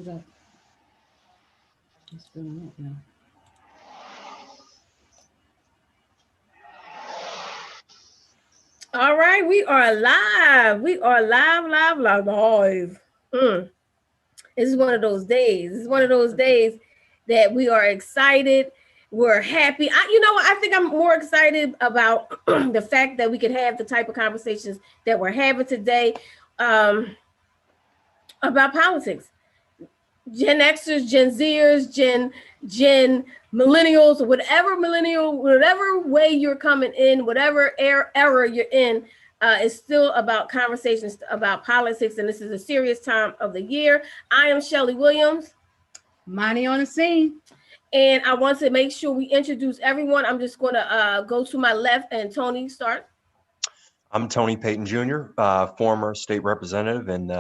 is up. It's doing it now. All right, we are live. We are live. This is one of those days. This is one of those days that we are excited. We're happy. I think I'm more excited about the fact that we could have the type of conversations that we're having today about politics. Gen Xers, Gen Zers, Gen millennials, whatever way you're coming in, whatever era you're in, it's still about conversations about politics, and this is a serious time of the year. I am Shelly Williams. Money on the scene. And I want to make sure we introduce everyone. I'm just going to go to my left and Tony start. I'm Tony Payton Jr., former state representative and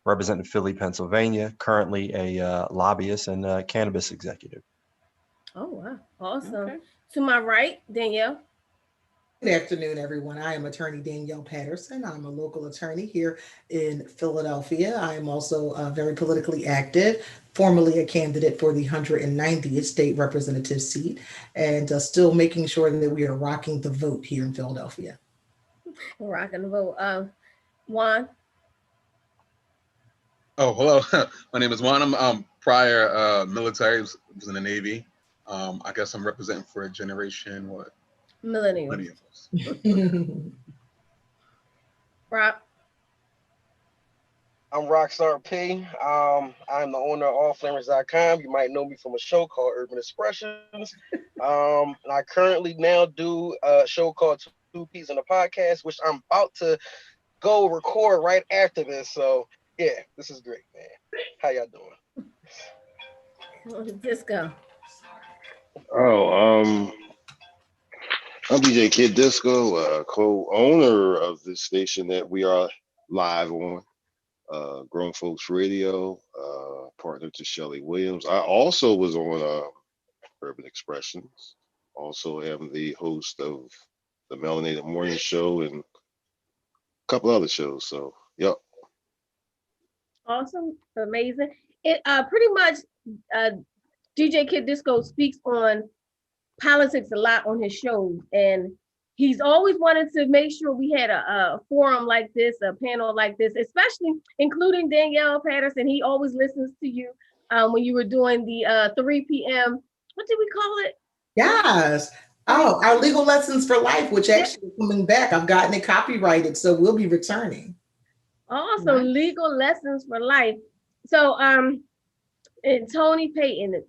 representing Philly, Pennsylvania, currently a lobbyist and cannabis executive. Oh, wow. Awesome. Okay. To my right, Danielle. Good afternoon, everyone. I am attorney Danielle Patterson. I'm a local attorney here in Philadelphia. I am also very politically active, formerly a candidate for the 190th state representative seat, and still making sure that we are rocking the vote here in Philadelphia. Rocking the vote. Juan. Oh, hello. My name is Juan. I'm prior military, was in the Navy. I guess I'm representing for a generation, what? Millennials. Rock. I'm Rockstar P. I'm the owner of allflamers.com. You might know me from a show called Urban Expressions. And I currently now do a show called Two Peas in a Podcast, which I'm about to go record right after this. So yeah, this is great, man. How y'all doing? Disco. I'm DJ Kid Disco, co-owner of this station that we are live on, Grown Folks Radio, partner to Shelly Williams. I also was on Urban Expressions. Also am the host of the Melanated Morning Show and a couple other shows. So, yep. Awesome, amazing. It pretty much DJ Kid Disco speaks on politics a lot on his shows, and he's always wanted to make sure we had a forum like this, a panel like this, especially including Danielle Patterson. He always listens to you when you were doing the 3 p.m. What did we call it? Yes. Oh, our legal lessons for life, which actually is coming back. I've gotten it copyrighted, so we'll be returning. Awesome. Nice. Legal lessons for life. So and Tony Payton,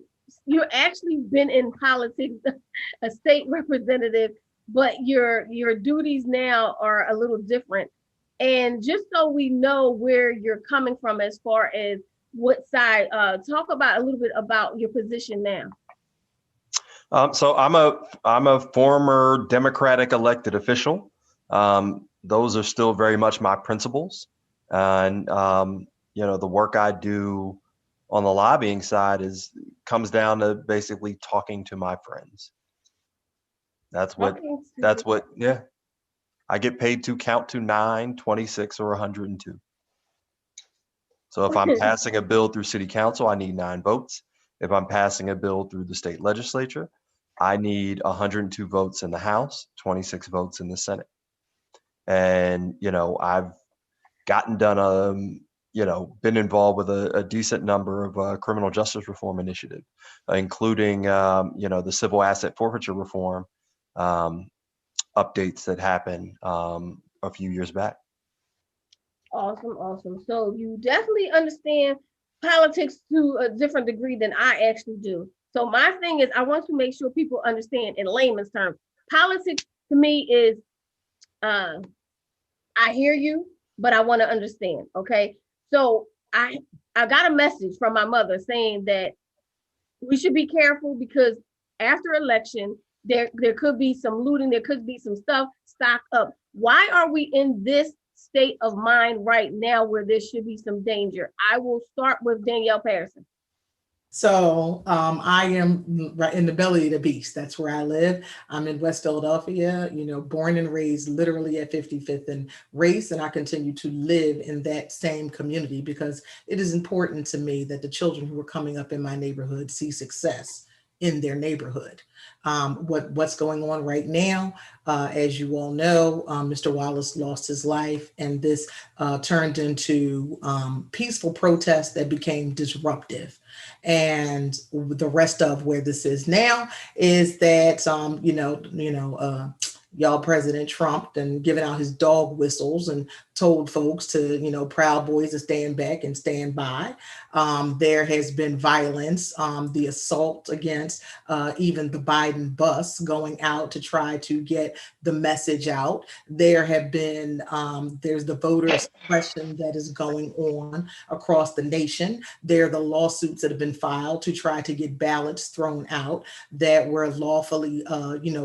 you're actually been in politics, a state representative, but your duties now are a little different. And just so we know where you're coming from as far as what side, talk about a little bit about your position now. So I'm a former Democratic elected official. Those are still very much my principles, and the work I do on the lobbying side comes down to basically talking to my friends. That's what, yeah. I get paid to count to 9, 26, or 102. So if I'm passing a bill through city council, I need 9 votes. If I'm passing a bill through the state legislature, I need 102 votes in the House, 26 votes in the Senate. And, I've gotten done been involved with a decent number of criminal justice reform initiatives, including, the civil asset forfeiture reform updates that happened a few years back. Awesome. So you definitely understand politics to a different degree than I actually do. So my thing is, I want to make sure people understand in layman's terms. Politics to me is, I hear you, but I want to understand, okay? So I got a message from my mother saying that we should be careful because after election, there could be some looting, there could be some stuff stock up. Why are we in this state of mind right now where there should be some danger? I will start with Danielle Patterson. So I am right in the belly of the beast. That's where I live. I'm in West Philadelphia, born and raised literally at 55th and Race. And I continue to live in that same community because it is important to me that the children who are coming up in my neighborhood see success in their neighborhood. What's going on right now, as you all know, Mr. Wallace lost his life, and this turned into peaceful protests that became disruptive. And the rest of where this is now is that y'all President Trump and giving out his dog whistles and told folks to, Proud Boys to stand back and stand by. There has been violence, the assault against even the Biden bus going out to try to get the message out. There have been, there's the voter suppression that is going on across the nation. There are the lawsuits that have been filed to try to get ballots thrown out that were lawfully,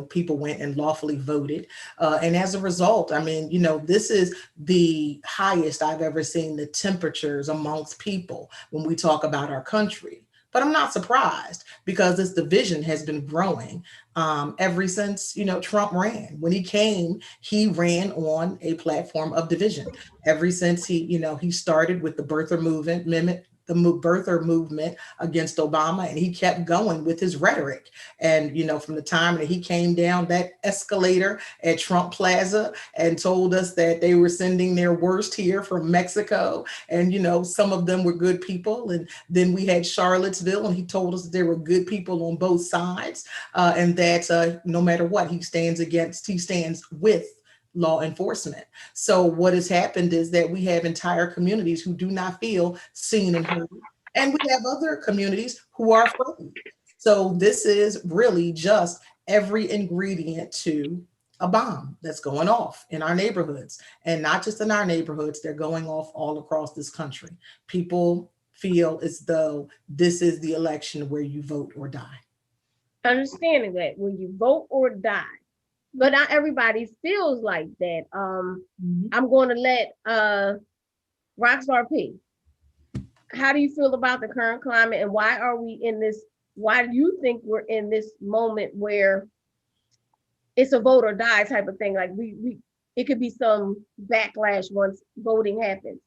people went and lawfully voted. And as a result, I mean, this is the highest I've ever seen the temperatures amongst people when we talk about our country. But I'm not surprised because this division has been growing ever since, Trump ran. When he came, he ran on a platform of division. Ever since he started with the birther movement, the birther movement against Obama, and he kept going with his rhetoric. And, from the time that he came down that escalator at Trump Plaza and told us that they were sending their worst here from Mexico, and, some of them were good people. And then we had Charlottesville, and he told us that there were good people on both sides, and that no matter what, he stands with law enforcement. So what has happened is that we have entire communities who do not feel seen and heard, and we have other communities who are afraid. So this is really just every ingredient to a bomb that's going off in our neighborhoods, and not just in our neighborhoods, they're going off all across this country. People feel as though this is the election where you vote or die. Understanding that when you vote or die, but not everybody feels like that. I'm going to let Rockstar P. How do you feel about the current climate, and why are we in this? Why do you think we're in this moment where it's a vote or die type of thing? Like it could be some backlash once voting happens.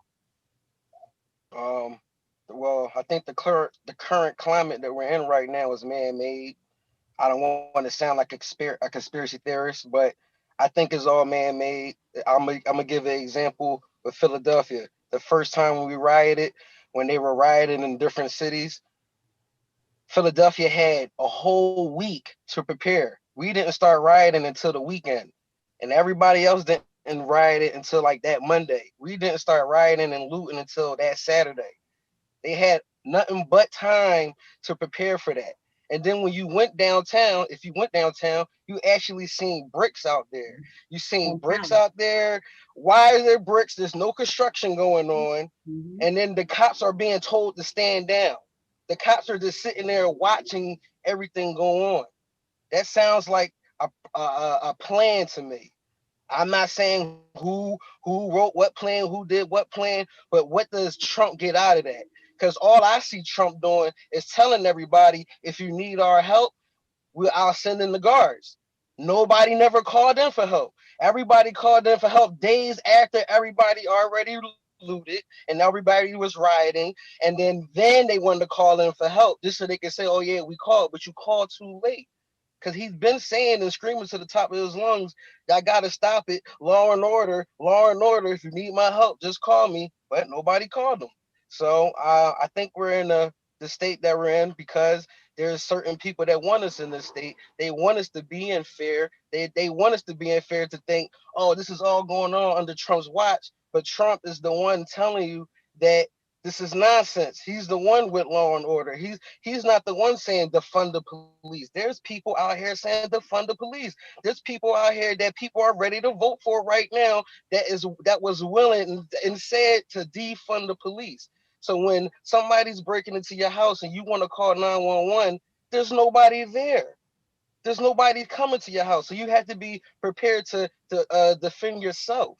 Well, I think the current climate that we're in right now is man-made. I don't want to sound like a conspiracy theorist, but I think it's all man-made. I'm gonna give an example with Philadelphia. The first time when we rioted, when they were rioting in different cities, Philadelphia had a whole week to prepare. We didn't start rioting until the weekend, and everybody else didn't riot it until like that Monday. We didn't start rioting and looting until that Saturday. They had nothing but time to prepare for that. And then when you went downtown, if you went downtown, you actually seen bricks out there. You seen bricks out there. Why are there bricks? There's no construction going on. And then the cops are being told to stand down. The cops are just sitting there watching everything go on. That sounds like a plan to me. I'm not saying who wrote what plan, who did what plan, but what does Trump get out of that? Because all I see Trump doing is telling everybody, if you need our help, I'll send in the guards. Nobody never called in for help. Everybody called in for help days after everybody already looted and everybody was rioting. And then they wanted to call in for help just so they could say, oh yeah, we called, but you called too late. Because he's been saying and screaming to the top of his lungs, I got to stop it. Law and order, law and order. If you need my help, just call me. But nobody called him. So I think we're in the state that we're in because there's certain people that want us in this state. They want us to be unfair. They want us to be unfair to think, oh, this is all going on under Trump's watch. But Trump is the one telling you that this is nonsense. He's the one with law and order. He's not the one saying defund the police. There's people out here saying defund the police. There's people out here that people are ready to vote for right now that was willing and said to defund the police. So when somebody's breaking into your house and you want to call 911, there's nobody there. There's nobody coming to your house. So you have to be prepared to defend yourself.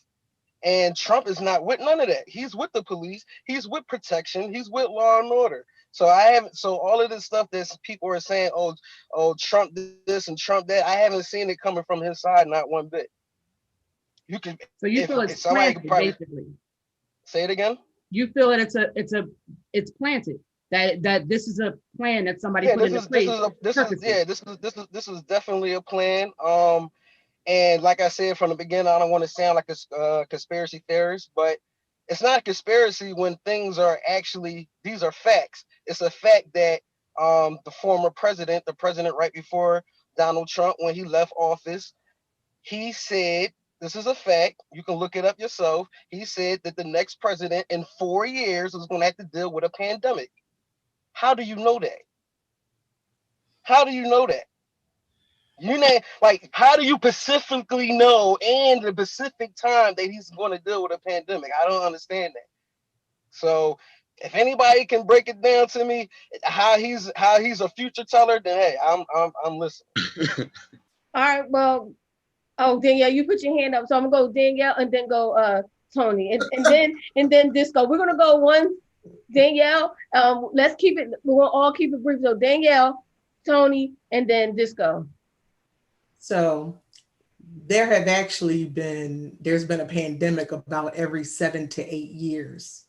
And Trump is not with none of that. He's with the police. He's with protection. He's with law and order. So I haven't. So all of this stuff that people are saying, oh, Trump this and Trump that, I haven't seen it coming from his side, not one bit. You can, So you feel if it's somebody could planted, probably basically. say it again. You feel that it's planted. That this is a plan that somebody Yeah, put into place purposely. this is definitely a plan. And like I said from the beginning, I don't want to sound like a conspiracy theorist, but it's not a conspiracy when things are actually, these are facts. It's a fact that the former president, the president right before Donald Trump, when he left office, he said, this is a fact, you can look it up yourself. He said that the next president in 4 years is going to have to deal with a pandemic. How do you know that? How do you know that? You know, like, how do you specifically know and the specific time that he's going to deal with a pandemic? I don't understand that. So, if anybody can break it down to me how he's a future teller, then hey, I'm listening. All right, well, oh, Danielle, you put your hand up, so I'm gonna go Danielle and then go Tony, and then Disco. We're gonna go one Danielle. Let's keep it. We'll all keep it brief. So Danielle, Tony, and then Disco. So there's been a pandemic about every 7 to 8 years.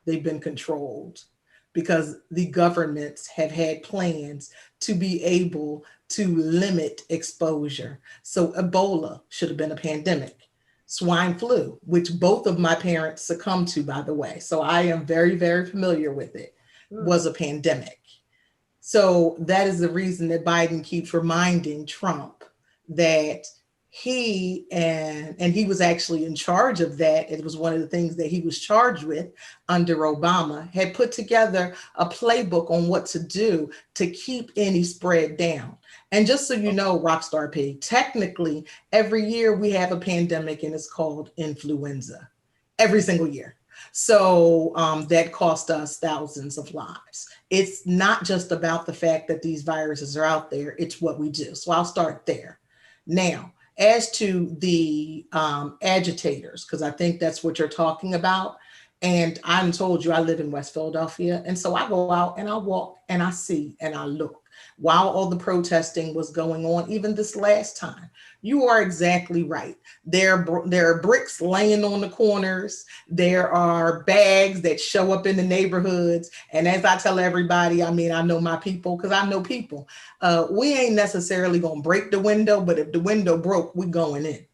They've been controlled because the governments have had plans to be able to limit exposure. So Ebola should have been a pandemic. Swine flu, which both of my parents succumbed to, by the way, so I am very, very familiar with it, was a pandemic. So that is the reason that Biden keeps reminding Trump that he was actually in charge of that. It was one of the things that he was charged with under Obama, had put together a playbook on what to do to keep any spread down. And just so you know, Rockstar P, technically every year we have a pandemic and it's called influenza every single year. So that cost us thousands of lives. It's not just about the fact that these viruses are out there, it's what we do. So I'll start there. Now, as to the agitators, because I think that's what you're talking about. And I'm told you I live in West Philadelphia. And so I go out and I walk and I see and I look while all the protesting was going on, even this last time. You are exactly right. There are bricks laying on the corners. There are bags that show up in the neighborhoods. And as I tell everybody, I mean, I know my people because I know people. We ain't necessarily going to break the window, but if the window broke, we going in.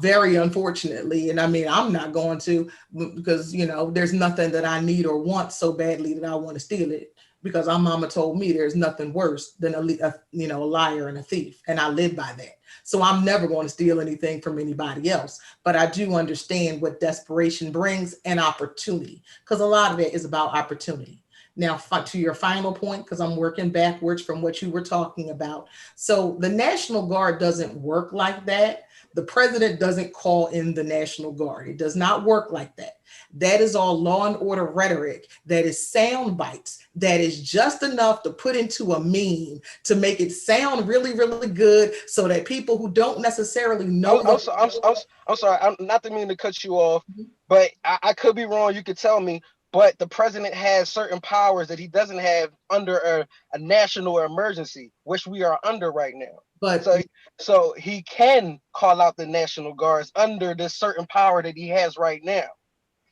Very unfortunately. And I mean, I'm not going to because, you know, there's nothing that I need or want so badly that I want to steal it. Because our mama told me there's nothing worse than a liar and a thief. And I live by that. So I'm never going to steal anything from anybody else. But I do understand what desperation brings and opportunity, because a lot of it is about opportunity. Now, to your final point, because I'm working backwards from what you were talking about. So the National Guard doesn't work like that. The president doesn't call in the National Guard. It does not work like that. That is all law and order rhetoric. That is sound bites. That is just enough to put into a meme to make it sound really, really good so that people who don't necessarily know. I'm sorry. I'm not to mean to cut you off, but I could be wrong. You could tell me. But the president has certain powers that he doesn't have under a national emergency, which we are under right now. But so he can call out the National Guards under this certain power that he has right now.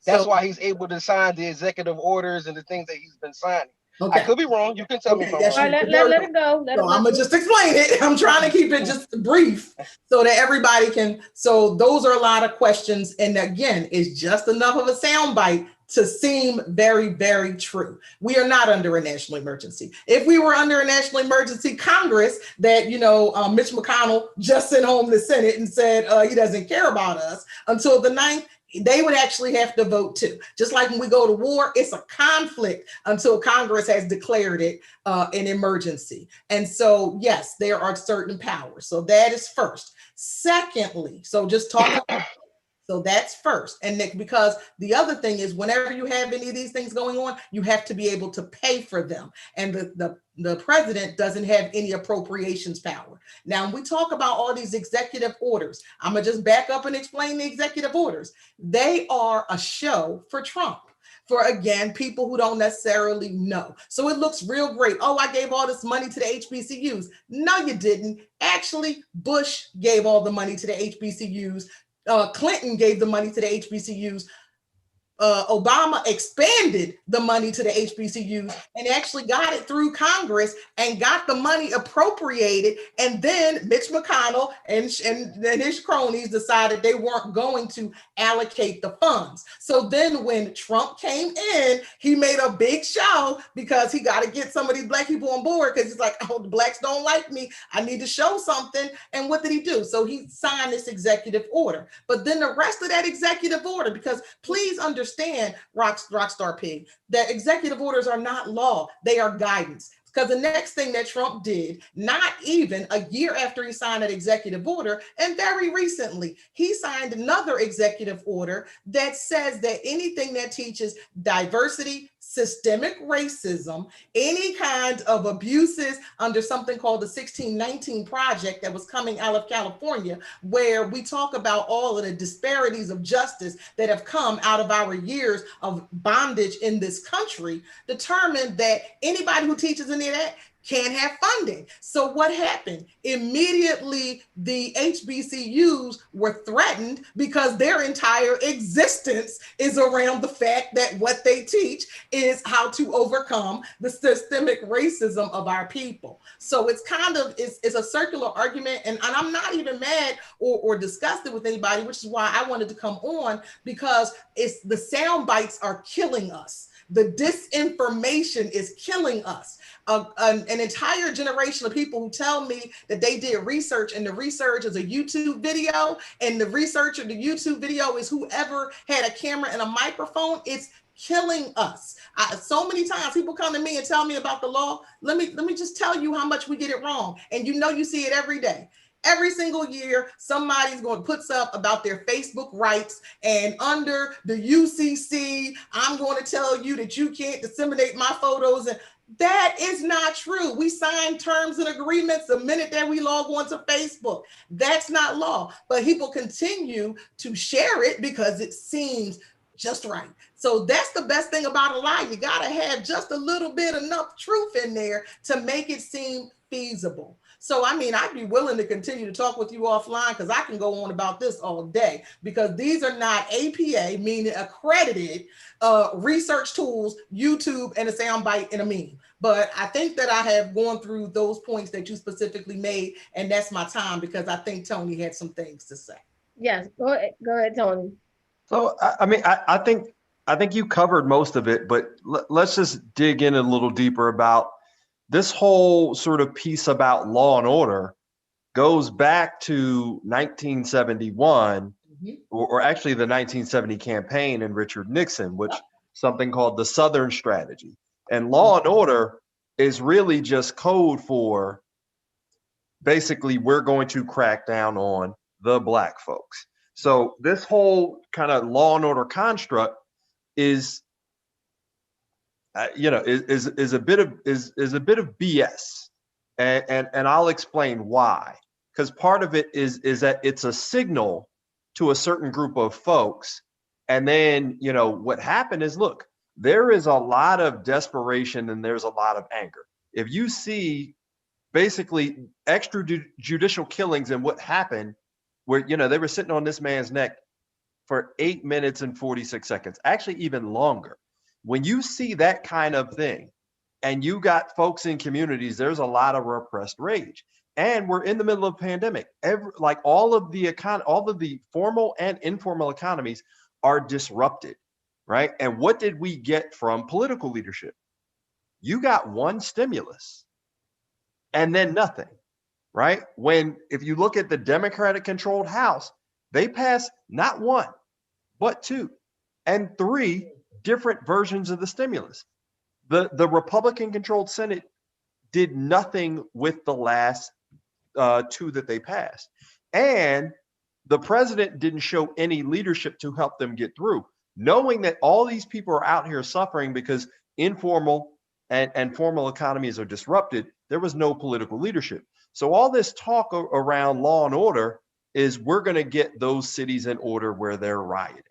That's why he's able to sign the executive orders and the things that he's been signing. Okay. I could be wrong. You can tell me if I'm wrong. Let it go. I'm going to just explain it. I'm trying to keep it just brief so that everybody can. So those are a lot of questions. And again, it's just enough of a soundbite to seem very, very true. We are not under a national emergency. If we were under a national emergency, Congress that, Mitch McConnell just sent home the Senate and said he doesn't care about us until the 9th, they would actually have to vote too. Just like when we go to war, it's a conflict until Congress has declared it an emergency. And so, yes, there are certain powers. So that is first. Secondly, so just talk about so that's first. And Nick, because the other thing is whenever you have any of these things going on, you have to be able to pay for them. And the president doesn't have any appropriations power. Now, when we talk about all these executive orders, I'm going to just back up and explain the executive orders. They are a show for Trump. for, again, people who don't necessarily know. So it looks real great. Oh, I gave all this money to the HBCUs. No, you didn't. Actually, Bush gave all the money to the HBCUs. Clinton gave the money to the HBCUs. Obama expanded the money to the HBCUs and actually got it through Congress and got the money appropriated. And then Mitch McConnell and his cronies decided they weren't going to allocate the funds. So then when Trump came in, he made a big show because he got to get some of these Black people on board, because he's like, oh, the Blacks don't like me. I need to show something. And what did he do? So he signed this executive order. But then the rest of that executive order, because please understand, Rockstar Pig, that executive orders are not law, they are guidance. Because the next thing that Trump did, not even a year after he signed that executive order, and very recently, he signed another executive order that says that anything that teaches diversity, systemic racism, any kind of abuses under something called the 1619 Project that was coming out of California, where we talk about all of the disparities of justice that have come out of our years of bondage in this country, determined that anybody who teaches any of that can't have funding. So what happened? Immediately, the HBCUs were threatened because their entire existence is around the fact that what they teach is how to overcome the systemic racism of our people. So it's kind of, it's a circular argument, and I'm not even mad or disgusted with anybody, which is why I wanted to come on, because it's the sound bites are killing us. The disinformation is killing us. An entire generation of people who tell me that they did research, and the research is a YouTube video, and the research of the YouTube video is whoever had a camera and a microphone. It's killing us. So many times people come to me and tell me about the law. Let me just tell you how much we get it wrong. And you see it every day. Every single year, somebody's going to put up about their Facebook rights, and under the UCC, I'm going to tell you that you can't disseminate my photos. And that is not true. We sign terms and agreements the minute that we log on to Facebook. That's not law, but people continue to share it because it seems just right. So that's the best thing about a lie. You got to have just a little bit enough truth in there to make it seem feasible. So, I mean, I'd be willing to continue to talk with you offline, because I can go on about this all day, because these are not APA, meaning accredited research tools, YouTube, and a soundbite and a meme. But I think that I have gone through those points that you specifically made, and that's my time, because I think Tony had some things to say. Yes, go ahead, Tony. So, I mean, I think you covered most of it, but let's just dig in a little deeper about this whole sort of piece about law and order. Goes back to 1971, or actually the 1970 campaign and Richard Nixon, which something called the Southern Strategy. And law and order is really just code for basically we're going to crack down on the Black folks. So this whole kind of law and order construct is is a bit of BS, and I'll explain why. Because part of it is that it's a signal to a certain group of folks, and then what happened is, look, there is a lot of desperation and there's a lot of anger. If you see basically extrajudicial killings and what happened, where they were sitting on this man's neck for 8 minutes and 46 seconds, actually even longer. When you see that kind of thing, and you got folks in communities, there's a lot of repressed rage. And we're in the middle of a pandemic. All of the formal and informal economies are disrupted, right? And what did we get from political leadership? You got one stimulus and then nothing, right? If you look at the Democratic-controlled House, they passed not one, but two and three different versions of the stimulus. The Republican-controlled Senate did nothing with the last two that they passed. And the president didn't show any leadership to help them get through, knowing that all these people are out here suffering because informal and formal economies are disrupted. There was no political leadership. So all this talk around law and order is we're going to get those cities in order where they're rioting,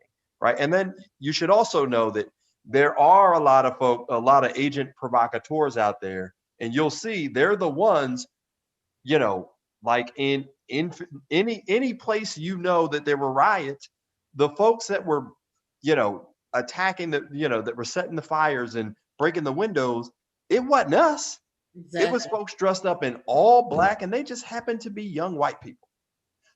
right? And then you should also know that there are a lot of a lot of agent provocateurs out there, and you'll see they're the ones, like in any place that there were riots, the folks that were, attacking that were setting the fires and breaking the windows, it wasn't us. It was folks dressed up in all black, and they just happened to be young white people.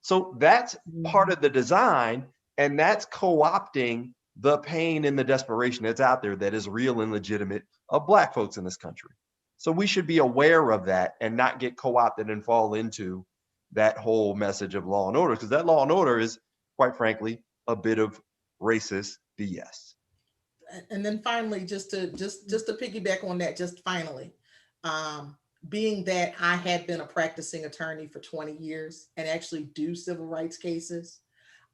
So that's part of the design, and that's co-opting the pain and the desperation that's out there that is real and legitimate of black folks in this country. So we should be aware of that and not get co-opted and fall into that whole message of law and order, because that law and order is, quite frankly, a bit of racist BS. And then finally, just to piggyback on that, being that I had been a practicing attorney for 20 years and actually do civil rights cases,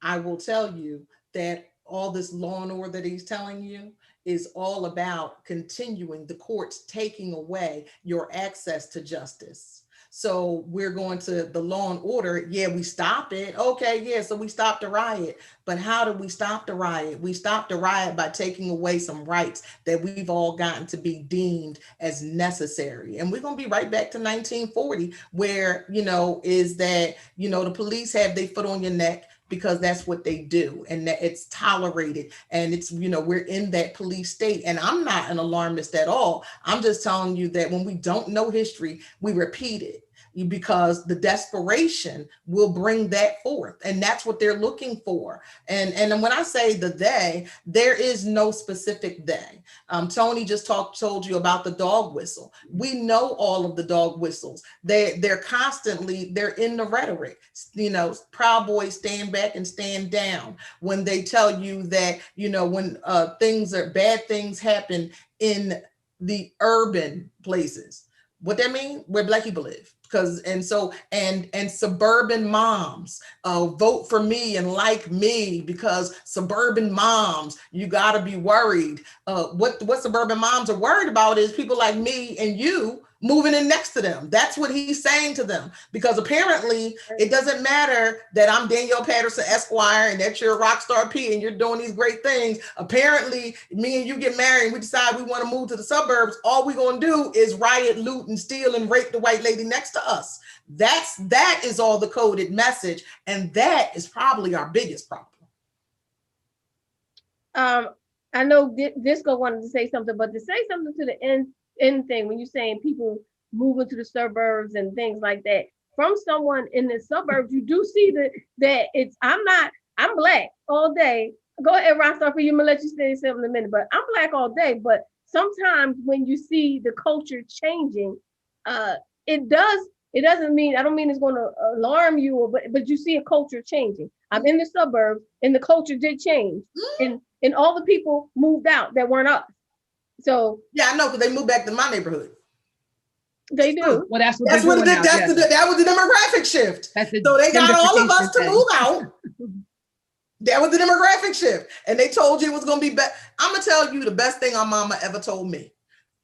I will tell you that all this law and order that he's telling you is all about continuing the courts taking away your access to justice. So we're going to the law and order. Yeah, we stop it. Okay, yeah, so we stopped the riot. But how do we stop the riot? We stopped the riot by taking away some rights that we've all gotten to be deemed as necessary. And we're going to be right back to 1940, where, is that, the police have their foot on your neck because that's what they do, and that it's tolerated, and it's, we're in that police state. And I'm not an alarmist at all. I'm just telling you that when we don't know history, we repeat it, because the desperation will bring that forth, and that's what they're looking for. And when I say the they, there is no specific they. Tony just told you about the dog whistle. We know all of the dog whistles. They're constantly, they're in the rhetoric. Proud Boys stand back and stand down. When they tell you that, when bad things happen in the urban places, what that mean? Where black people live. And suburban moms vote for me and like me, because suburban moms, you got to be worried. What suburban moms are worried about is people like me and you moving in next to them. That's what he's saying to them, because apparently it doesn't matter that I'm Danielle Patterson Esquire and that you're a rock star P and you're doing these great things. Apparently me and you get married and we decide we want to move to the suburbs. All we're going to do is riot, loot, and steal and rape the white lady next to us. That is all the coded message. And that is probably our biggest problem. I know Disco wanted to say something, but to say something to the end thing, when you're saying people moving to the suburbs and things like that, from someone in the suburbs, you do see that I'm black all day. Go ahead, Rockstar, for you. I'm gonna let you say something in a minute, but I'm black all day. But sometimes when you see the culture changing, it doesn't mean, I don't mean it's going to alarm you, but you see a culture changing. I'm in the suburbs and the culture did change, and all the people moved out that weren't us. So yeah, I know, because they moved back to my neighborhood. They do. Well, that was the demographic shift. So they got all of us to move out. That was the demographic shift, and they told you it was going to be better. I'm gonna tell you the best thing our mama ever told me.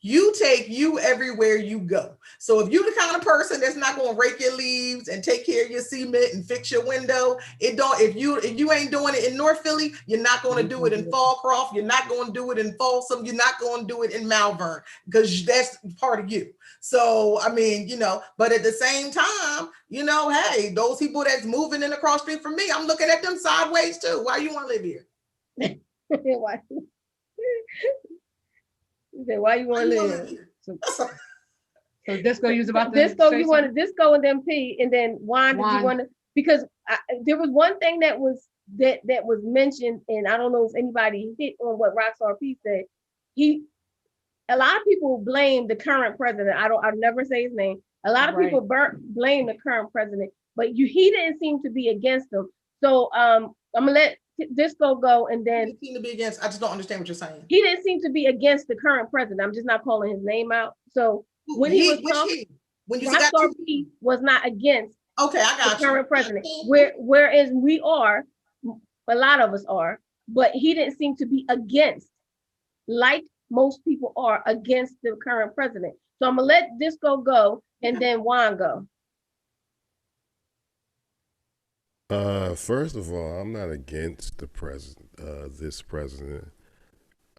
You take you everywhere you go. So if you're the kind of person that's not going to rake your leaves and take care of your cement and fix your window, if you ain't doing it in North Philly, you're not going to do it in Fallcroft. You're not going to do it in Folsom. You're not going to do it in Malvern, because that's part of you. So, I mean, but at the same time, hey, those people that's moving in across the street from me, I'm looking at them sideways too. Why you want to live here? Why? Why you want to live? So Disco, you was about to Disco, you want to Disco and then P, and then Juan. Did you want to? Because there was one thing that was mentioned, and I don't know if anybody hit on what Rockstar P said. A lot of people blame the current president. I'll never say his name. A lot of people blame the current president, but he didn't seem to be against them. So I'm gonna let Disco go, and then he seemed to be against. I just don't understand what you're saying. He didn't seem to be against the current president. I'm just not calling his name out. So when he was talking, Rockstar P was not against. Okay, I got the current president. Whereas we are, a lot of us are, but he didn't seem to be against, like most people are against the current president. So I'm gonna let Disco go, and then Juan go. First of all, I'm not against the president, this president.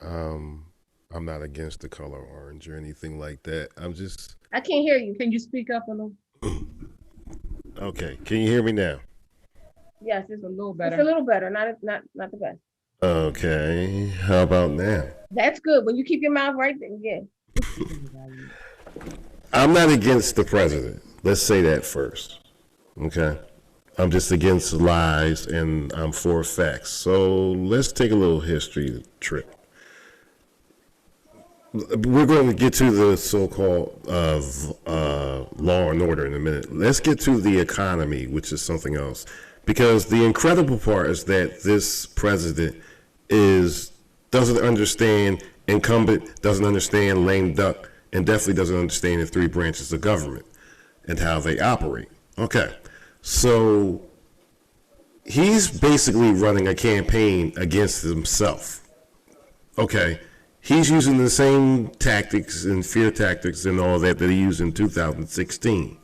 I'm not against the color orange or anything like that. I can't hear you. Can you speak up a little? Okay. Can you hear me now? Yes, It's a little it's better. a little better. Not the best. Okay. How about now? That's good. When you keep your mouth right there, yeah. I'm not against the president. Let's say that first. Okay. I'm just against lies and I'm for facts. So let's take a little history trip. We're going to get to the so-called law and order in a minute. Let's get to the economy, which is something else. Because the incredible part is that this president doesn't understand incumbent, doesn't understand lame duck, and definitely doesn't understand the three branches of government and how they operate. Okay, so he's basically running a campaign against himself. Okay, he's using the same tactics and fear tactics and all that he used in 2016.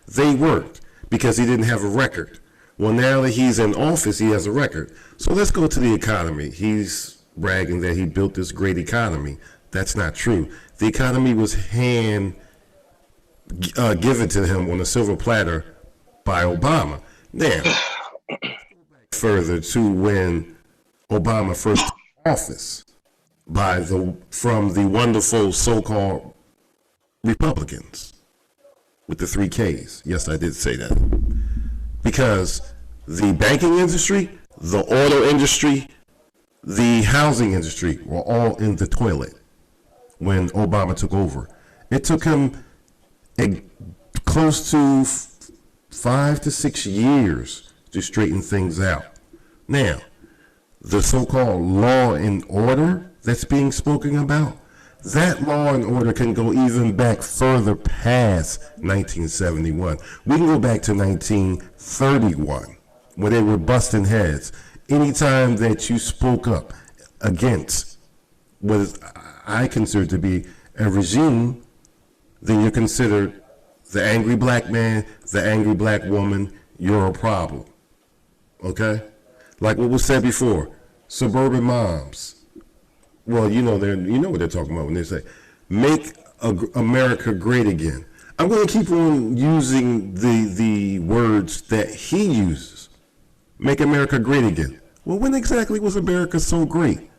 They worked because he didn't have a record. Well, now that he's in office, he has a record. So let's go to the economy. He's bragging that he built this great economy. That's not true. The economy was given to him on a silver platter by Obama. Now, further to when Obama first took office from the wonderful so-called Republicans with the 3 Ks. Yes, I did say that. Because the banking industry, the auto industry, the housing industry were all in the toilet when Obama took over. It took him close to 5 to 6 years to straighten things out. Now, the so-called law and order that's being spoken about, that law and order can go even back further past 1971. We can go back to 1931, where they were busting heads. Anytime that you spoke up against what I consider to be a regime, then you're considered the angry black man, the angry black woman, you're a problem. Okay? Like what was said before, suburban moms. Well, you know what they're talking about when they say, make America great again. I'm going to keep on using the words that he uses. Make America great again. Well, when exactly was America so great?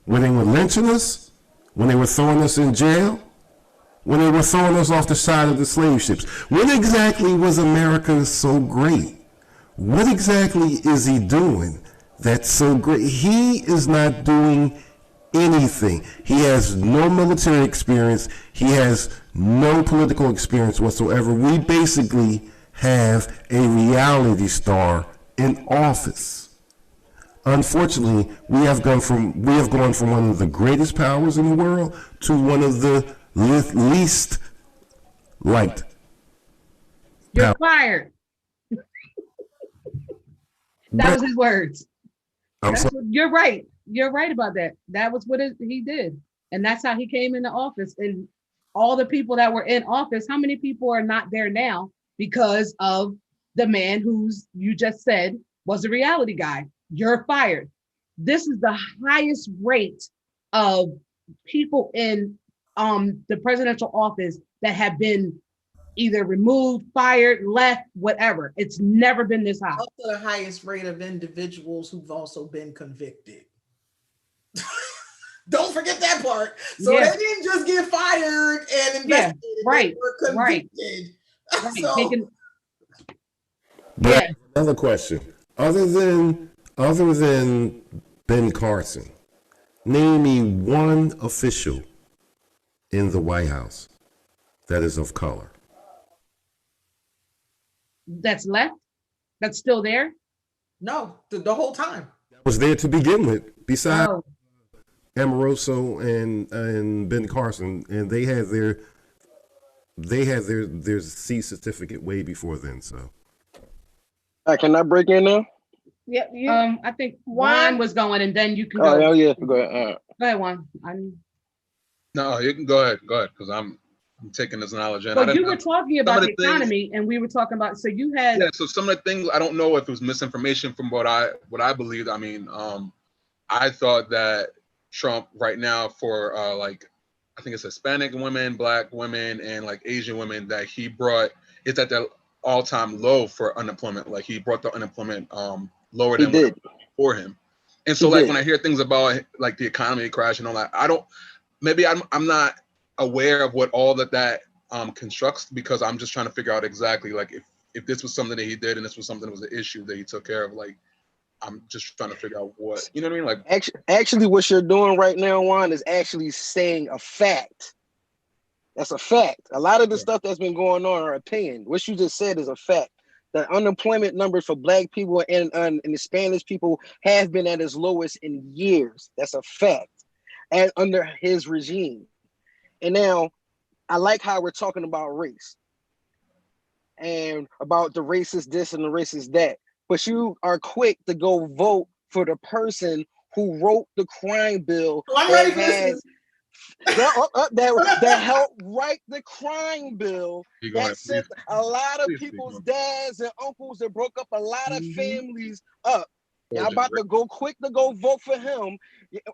When they were lynching us? When they were throwing us in jail? When they were throwing us off the side of the slave ships? When exactly was America so great? What exactly is he doing that's so great? He is not doing anything. He has no military experience. He has no political experience whatsoever. We basically have a reality star in office. Unfortunately, we have gone from one of the greatest powers in the world to one of the least liked. You're fired. That was his words. You're right. You're right about that. That was what he did. And that's how he came into office. And all the people that were in office, how many people are not there now because of the man who's, you just said, was a reality guy? You're fired. This is the highest rate of people in the presidential office that have been either removed, fired, left, whatever. It's never been this high. Also the highest rate of individuals who've also been convicted. Don't forget that part. So they didn't just get fired and investigated. Right. They were convicted. Right. So, but another question. Other than Ben Carson, name me one official in the White House that is of color. That's left? That's still there? No, the whole time. That was there to begin with, besides Amoroso and Ben Carson, and they had their C certificate way before then. So, can I break in now? Yep. I think Juan was going, and then you can go. Oh yeah, go ahead. Go ahead, Juan. No, you can go ahead, because I'm taking this knowledge in. Well, you were talking about the economy, and we were talking about. So you had. Yeah. So some of the things, I don't know if it was misinformation from what I believed. I mean, I thought that Trump right now for like, I think it's Hispanic women, Black women, and like Asian women that he brought. It's at the all-time low for unemployment. Like he brought the unemployment lower He than what it did. was before him. And He so like did. when I hear things about like the economy crash and all that, I don't, maybe I'm not aware of what all that constructs, because I'm just trying to figure out exactly like if this was something that he did and this was something that was an issue that he took care of. Like I'm just trying to figure out what, you know what I mean? Like Actually, what you're doing right now, Juan, is actually saying a fact. That's a fact. A lot of the stuff that's been going on are opinion. What you just said is a fact. The unemployment numbers for Black people and the Spanish people have been at its lowest in years. That's a fact. And under his regime. And now, I like how we're talking about race and about the racist this and the racist that. But you are quick to go vote for the person who wrote the crime bill I'm that ready for has that helped write the crime bill that sent a lot of people's dads and uncles that broke up a lot of families up. Y'all about to go quick to go vote for him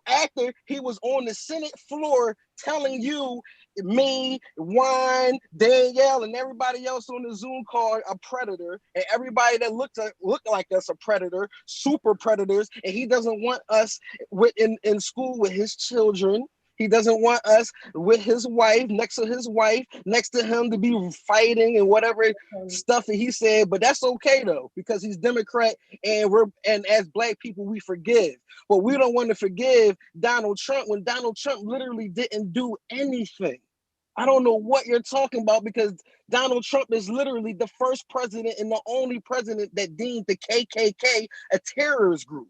after he was on the Senate floor telling you, me, Juan, Danielle, and everybody else on the Zoom call a predator, and everybody that looked like us a predator, super predators, and he doesn't want us in school with his children. He doesn't want us with his wife, next to him to be fighting and whatever stuff that he said. But that's okay though, because he's Democrat, and as Black people we forgive. But we don't want to forgive Donald Trump when Donald Trump literally didn't do anything. I don't know what you're talking about, because Donald Trump is literally the first president and the only president that deemed the KKK a terrorist group.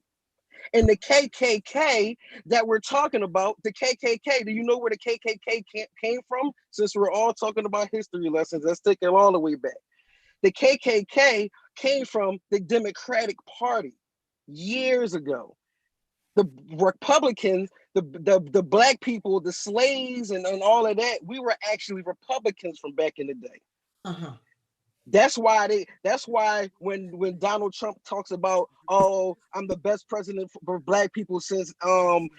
And the KKK that we're talking about, the KKK, do you know where the KKK came from? Since we're all talking about history lessons, let's take it all the way back. The KKK came from the Democratic Party years ago. The Republicans, the Black people, the slaves, and all of that, we were actually Republicans from back in the day. Uh-huh. That's why when Donald Trump talks about, oh, I'm the best president for Black people since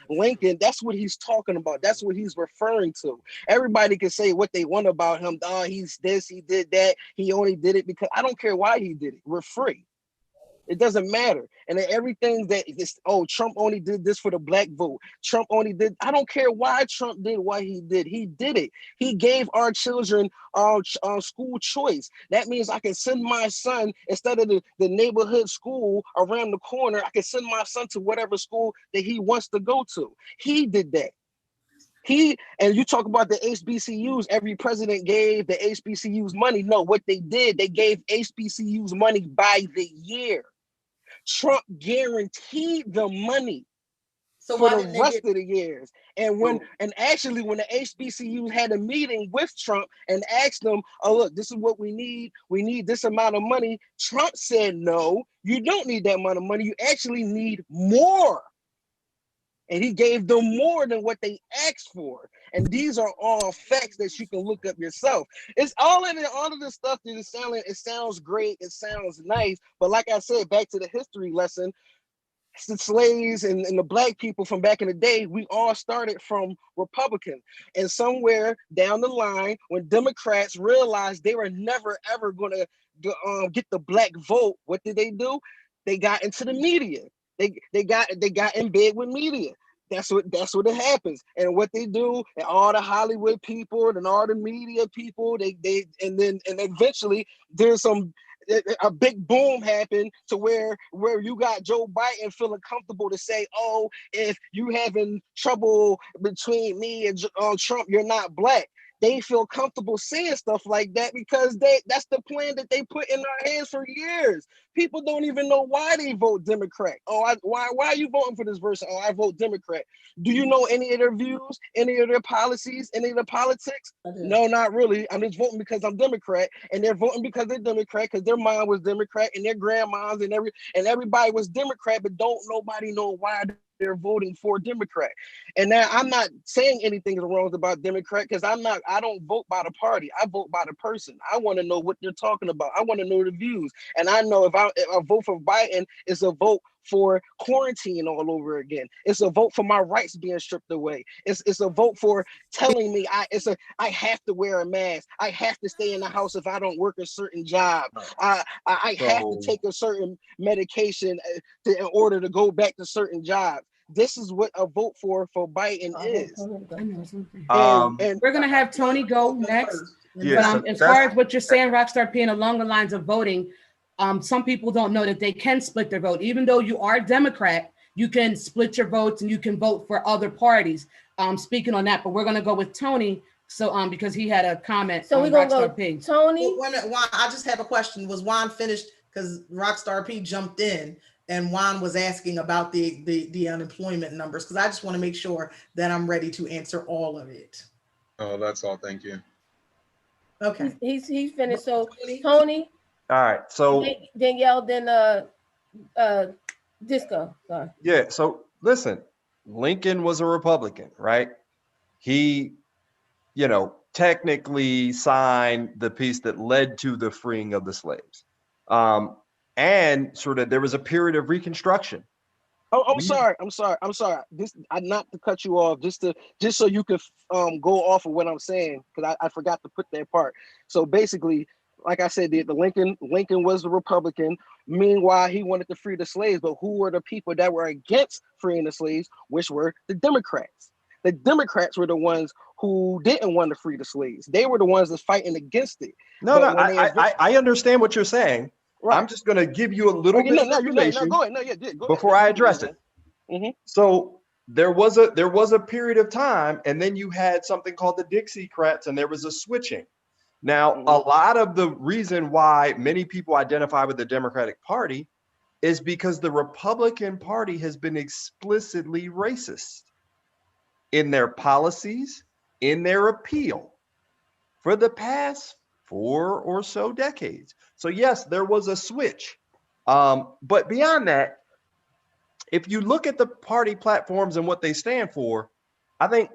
Lincoln, that's what he's talking about. That's what he's referring to. Everybody can say what they want about him. Oh, he's this, he did that. He only did it because I don't care why he did it. We're free. It doesn't matter. And then everything that this, oh, Trump only did this for the Black vote. Trump only did, I don't care why Trump did what he did. He did it. He gave our children school choice. That means I can send my son, instead of the neighborhood school around the corner, I can send my son to whatever school that he wants to go to. He did that. And you talk about the HBCUs, every president gave the HBCUs money. No, what they did, they gave HBCUs money by the year. Trump guaranteed the money for the rest of the years. And actually when the HBCUs had a meeting with Trump and asked them, oh, look, this is what we need. We need this amount of money. Trump said, no, you don't need that amount of money. You actually need more. And he gave them more than what they asked for. And these are all facts that you can look up yourself. It's all of this stuff that is sounding, it sounds great, it sounds nice. But like I said, back to the history lesson, the slaves and the Black people from back in the day, we all started from Republican. And somewhere down the line, when Democrats realized they were never, ever going to get the Black vote, what did they do? They got into the media. They got in bed with media. That's what it happens. And what they do, and all the Hollywood people and all the media people, and eventually there's a big boom happened to where you got Joe Biden feeling comfortable to say, oh, if you having trouble between me and Trump, you're not Black. They feel comfortable saying stuff like that because that's the plan that they put in our hands for years. People don't even know why they vote Democrat. Oh, why are you voting for this person? Oh, I vote Democrat. Do you know any of their views, any of their policies, any of their politics? No, not really. I'm just voting because I'm Democrat, and they're voting because they're Democrat because their mom was Democrat and their grandmas and everybody was Democrat, but don't nobody know why they're voting for Democrat. And now I'm not saying anything wrong about Democrat because I don't vote by the party. I vote by the person. I want to know what they're talking about. I want to know the views. And I know if I vote for Biden, it's a vote for quarantine all over again. It's a vote for my rights being stripped away. It's a vote for telling me I have to wear a mask. I have to stay in the house if I don't work a certain job. I have to take a certain medication in order to go back to certain jobs. This is what a vote for Biden is. And we're gonna have Tony go next. Yeah, but as far as what you're saying, Rockstar P, along the lines of voting, some people don't know that they can split their vote. Even though you are a Democrat, you can split your votes and you can vote for other parties. Speaking on that, but we're gonna go with Tony. So because he had a comment. So we're gonna go P. Tony. Well, Juan, I just have a question. Was Juan finished? Because Rockstar P jumped in and Juan was asking about the unemployment numbers. Because I just want to make sure that I'm ready to answer all of it. Oh, that's all. Thank you. Okay. He's finished. So Tony. All right. So Danielle, then Disco. Sorry. yeah. So listen, Lincoln was a Republican, right? He, technically signed the piece that led to the freeing of the slaves. And sort of there was a period of Reconstruction. Oh, I'm sorry. This, not to cut you off, just so you could go off of what I'm saying, because I forgot to put that part. So basically, like I said, the Lincoln was the Republican. Meanwhile, he wanted to free the slaves, but who were the people that were against freeing the slaves, which were the Democrats? The Democrats were the ones who didn't want to free the slaves. They were the ones that's fighting against it. No, I understand what you're saying. Right. I'm just going to give you a little bit of information go ahead. before I address it. Mm-hmm. So there was a period of time, and then you had something called the Dixiecrats, and there was a switching. Now, a lot of the reason why many people identify with the Democratic Party is because the Republican Party has been explicitly racist in their policies, in their appeal for the past 4 or so decades. So yes, there was a switch. But beyond that, if you look at the party platforms and what they stand for, I think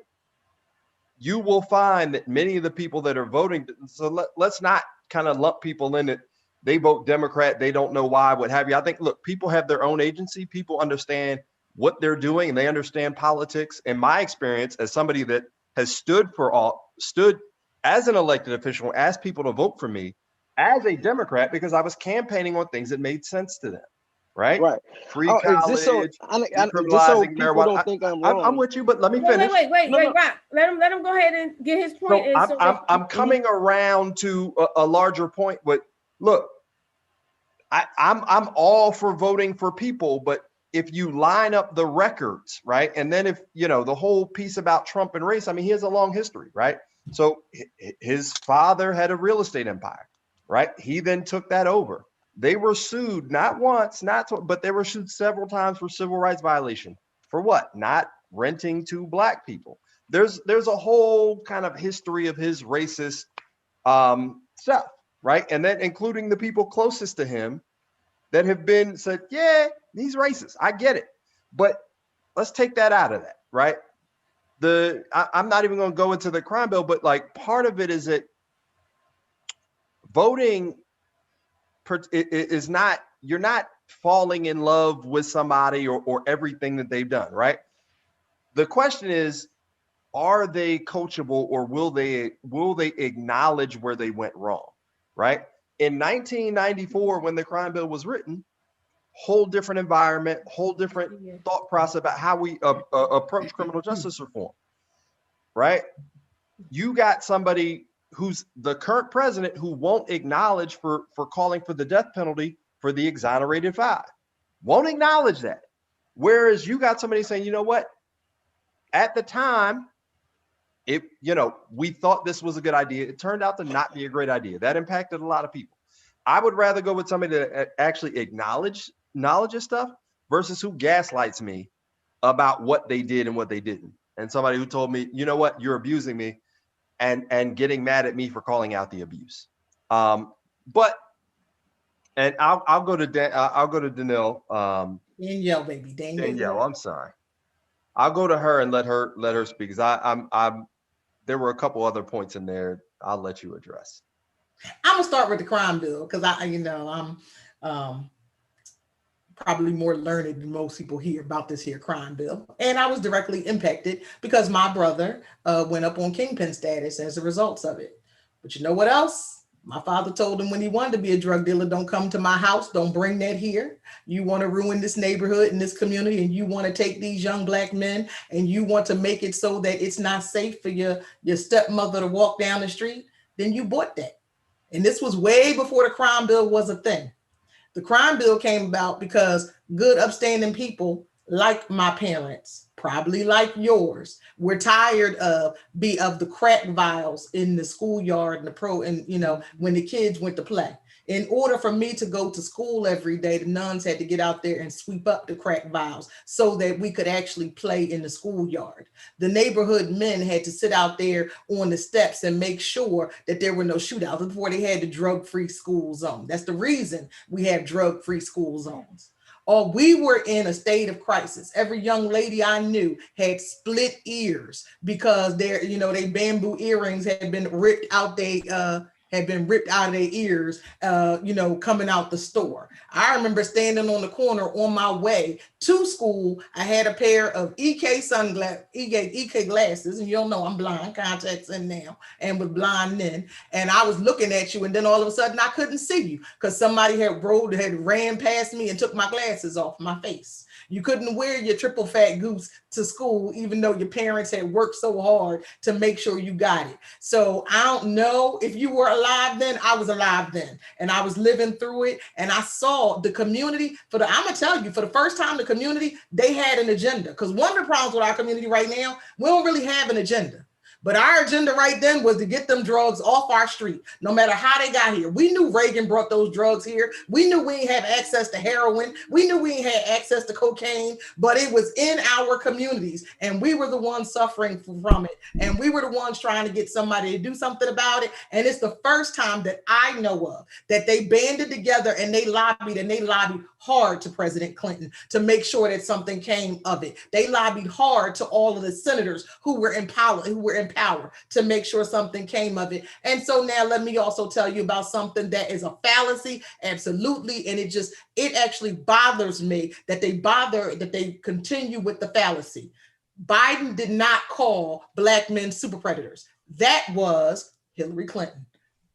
you will find that many of the people that are voting, so let's not kind of lump people in it. They vote Democrat, they don't know why, what have you. I think, look, people have their own agency. People understand what they're doing and they understand politics. In my experience, as somebody that has stood as an elected official, asked people to vote for me as a Democrat because I was campaigning on things that made sense to them. Right. Free college, just so decriminalizing people marijuana. don't think I'm wrong. I'm with you, but let me finish. Wait, Rock. Let him go ahead and get his point. So I'm coming around to a larger point. But look, I'm all for voting for people, but if you line up the records, right, and then if the whole piece about Trump and race, I mean, he has a long history, right? So his father had a real estate empire, right? He then took that over. They were sued not once, but they were sued several times for civil rights violation. For what? Not renting to Black people. There's a whole kind of history of his racist stuff, right? And then including the people closest to him that have been said, yeah, he's racist. I get it. But let's take that out of that, right? I'm not even going to go into the crime bill, but like part of it is that voting is not, you're not falling in love with somebody or everything that they've done, right? The question is, are they coachable or will they acknowledge where they went wrong, right? In 1994, when the crime bill was written, whole different environment, whole different thought process about how we approach criminal justice reform, right? You got somebody who's the current president who won't acknowledge for calling for the death penalty for the exonerated 5. Won't acknowledge that. Whereas you got somebody saying, you know what? At the time, we thought this was a good idea. It turned out to not be a great idea. That impacted a lot of people. I would rather go with somebody that actually acknowledges stuff versus who gaslights me about what they did and what they didn't. And somebody who told me, you know what, you're abusing me and getting mad at me for calling out the abuse. I'll go to Danielle. Danielle, baby. Danielle, I'm sorry. I'll go to her and let her speak because there were a couple other points in there I'll let you address. I'm gonna start with the crime bill because I'm probably more learned than most people here about this here crime bill. And I was directly impacted because my brother went up on kingpin status as a result of it. But you know what else? My father told him when he wanted to be a drug dealer, don't come to my house. Don't bring that here. You want to ruin this neighborhood and this community, and you want to take these young Black men and you want to make it so that it's not safe for your stepmother to walk down the street, then you bought that. And this was way before the crime bill was a thing. The crime bill came about because good, upstanding people like my parents, probably like yours, we're tired of the crack vials in the schoolyard and when the kids went to play. In order for me to go to school every day, the nuns had to get out there and sweep up the crack vials so that we could actually play in the schoolyard. The neighborhood men had to sit out there on the steps and make sure that there were no shootouts before they had the drug-free school zone. That's the reason we have drug-free school zones. Or we were in a state of crisis. Every young lady I knew had split ears because their bamboo earrings had been ripped out of their ears, coming out the store. I remember standing on the corner on my way to school. I had a pair of EK glasses, and you don't know I'm blind, contacts in now, and was blind then. And I was looking at you, and then all of a sudden I couldn't see you because somebody had ran past me and took my glasses off my face. You couldn't wear your triple fat goose to school, even though your parents had worked so hard to make sure you got it. So I don't know if you were alive then. I was alive then, and I was living through it. And I saw the community I'm gonna tell you, for the first time, the community, they had an agenda. Because one of the problems with our community right now, we don't really have an agenda. But our agenda right then was to get them drugs off our street, no matter how they got here. We knew Reagan brought those drugs here. We knew we didn't have access to heroin. We knew we didn't have access to cocaine, but it was in our communities, and we were the ones suffering from it. And we were the ones trying to get somebody to do something about it. And it's the first time that I know of that they banded together and they lobbied hard to President Clinton to make sure that something came of it. They lobbied hard to all of the senators who were in power to make sure something came of it. And so now let me also tell you about something that is a fallacy, absolutely. And it actually bothers me that they continue with the fallacy. Biden did not call Black men super predators. That was Hillary Clinton.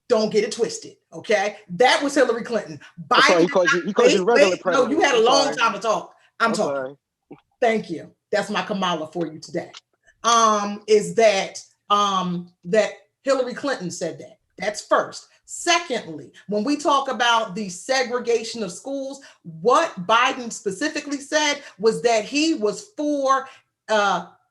Don't get it twisted, okay? That was Hillary Clinton. Biden he called you regular predator. No, you had a long time to talk. I'm talking. Sorry. Thank you. That's my Kamala for you today. Is that Hillary Clinton said that. That's first. Secondly, when we talk about the segregation of schools, what Biden specifically said was that he was for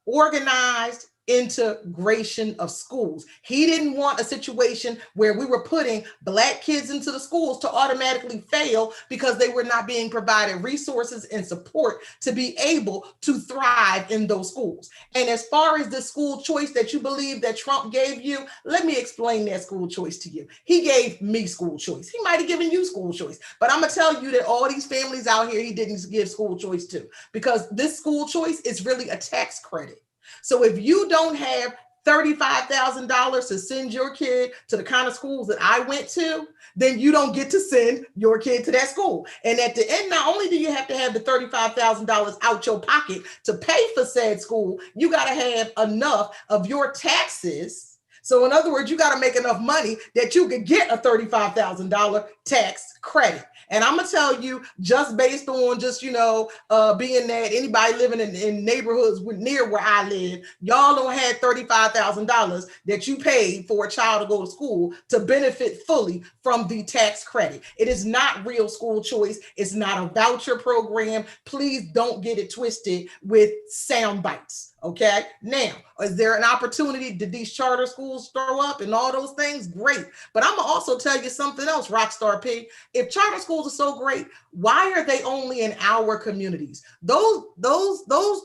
organized integration of schools. He didn't want a situation where we were putting Black kids into the schools to automatically fail because they were not being provided resources and support to be able to thrive in those schools. And as far as the school choice that you believe that Trump gave you, let me explain that school choice to you. He gave me school choice. He might have given you school choice, but I'm gonna tell you that all these families out here, he didn't give school choice to, because this school choice is really a tax credit. So if you don't have $35,000 to send your kid to the kind of schools that I went to, then you don't get to send your kid to that school. And at the end, not only do you have to have the $35,000 out your pocket to pay for said school, you got to have enough of your taxes. So in other words, you got to make enough money that you could get a $35,000 tax credit. And I'm gonna tell you, just based on being that anybody living in neighborhoods near where I live, y'all don't have $35,000 that you paid for a child to go to school to benefit fully from the tax credit. It is not real school choice. It's not a voucher program. Please don't get it twisted with sound bites. Okay, now, is there an opportunity? Did these charter schools throw up and all those things? Great. But I'm gonna also tell you something else, Rockstar P. If charter schools are so great, why are they only in our communities? Those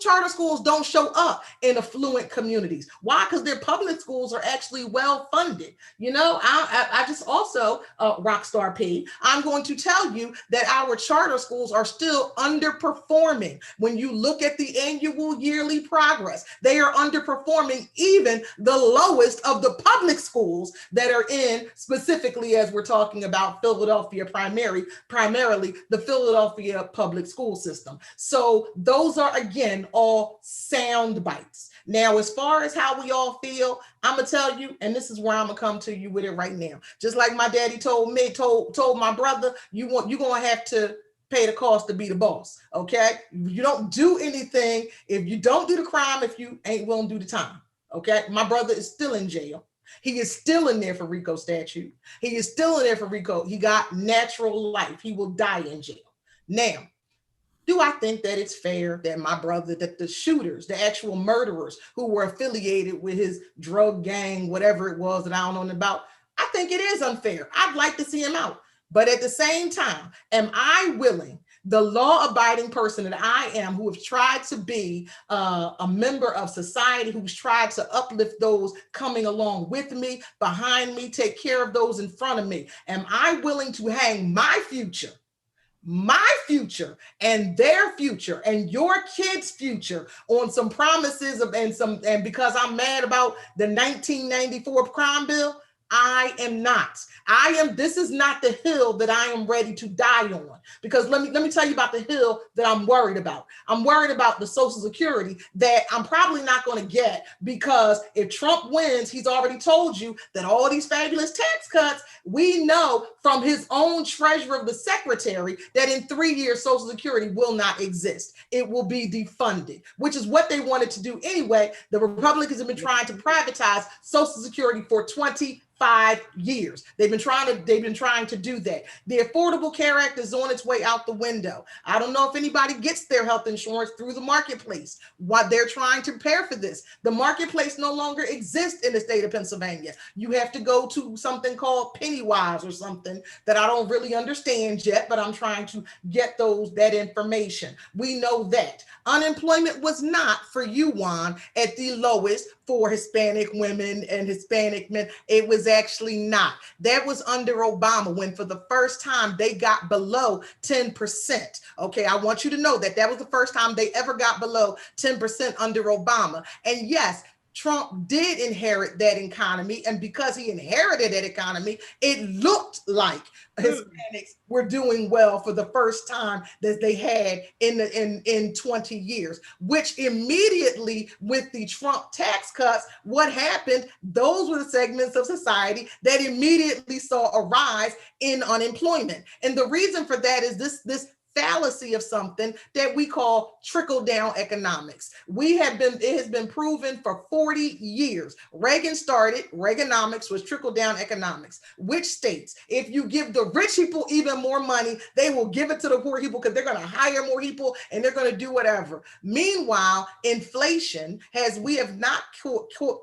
charter schools don't show up in affluent communities. Why? Because their public schools are actually well funded. I just also, Rockstar P, I'm going to tell you that our charter schools are still underperforming. When you look at the annual yearly progress, they are underperforming even the lowest of the public schools that are in, specifically as we're talking about Philadelphia primary, primarily the Philadelphia public school system. So those are, again, all sound bites. Now, as far as how we all feel, I'm gonna tell you, and this is where I'm gonna come to you with it right now. Just like my daddy told my brother, you're gonna have to pay the cost to be the boss. Okay, you don't do anything if you don't do the crime, if you ain't willing to do the time. Okay, my brother is still in jail. He is still in there for RICO statute. He is still in there for RICO. He got natural life. He will die in jail. Now, do I think that it's fair that my brother, that the shooters, the actual murderers who were affiliated with his drug gang, whatever it was that I don't know about, I think it is unfair. I'd like to see him out. But at the same time, am I willing, the law-abiding person that I am, who has tried to be a member of society, who's tried to uplift those coming along with me, behind me, take care of those in front of me, am I willing to hang my future and their future and your kids' future on some promises and because I'm mad about the 1994 crime bill? I am not. This is not the hill that I am ready to die on. Because let me tell you about the hill that I'm worried about. I'm worried about the Social Security that I'm probably not going to get, because if Trump wins, he's already told you that all these fabulous tax cuts, we know from his own treasurer of the secretary that in 3 years, Social Security will not exist. It will be defunded, which is what they wanted to do anyway. The Republicans have been trying to privatize Social Security for 25 years. They've been trying to do that. The Affordable Care Act is on its way out the window. I don't know if anybody gets their health insurance through the marketplace. What they're trying to prepare for this. The marketplace no longer exists in the state of Pennsylvania. You have to go to something called Pennywise or something that I don't really understand yet, but I'm trying to get that information. We know that unemployment was not, for you, Juan, at the lowest for Hispanic women and Hispanic men. It was actually not. That was under Obama, when for the first time they got below 10%. Okay, I want you to know that was the first time they ever got below 10% under Obama. And yes, Trump did inherit that economy, and because he inherited that economy, it looked like Hispanics were doing well for the first time that they had in 20 years, which immediately, with the Trump tax cuts, what happened? Those were the segments of society that immediately saw a rise in unemployment. And the reason for that is this fallacy of something that we call trickle-down economics. It has been proven for 40 years. Reagan started, Reaganomics was trickle-down economics, which states if you give the rich people even more money, they will give it to the poor people because they're going to hire more people and they're going to do whatever. Meanwhile, inflation, we have not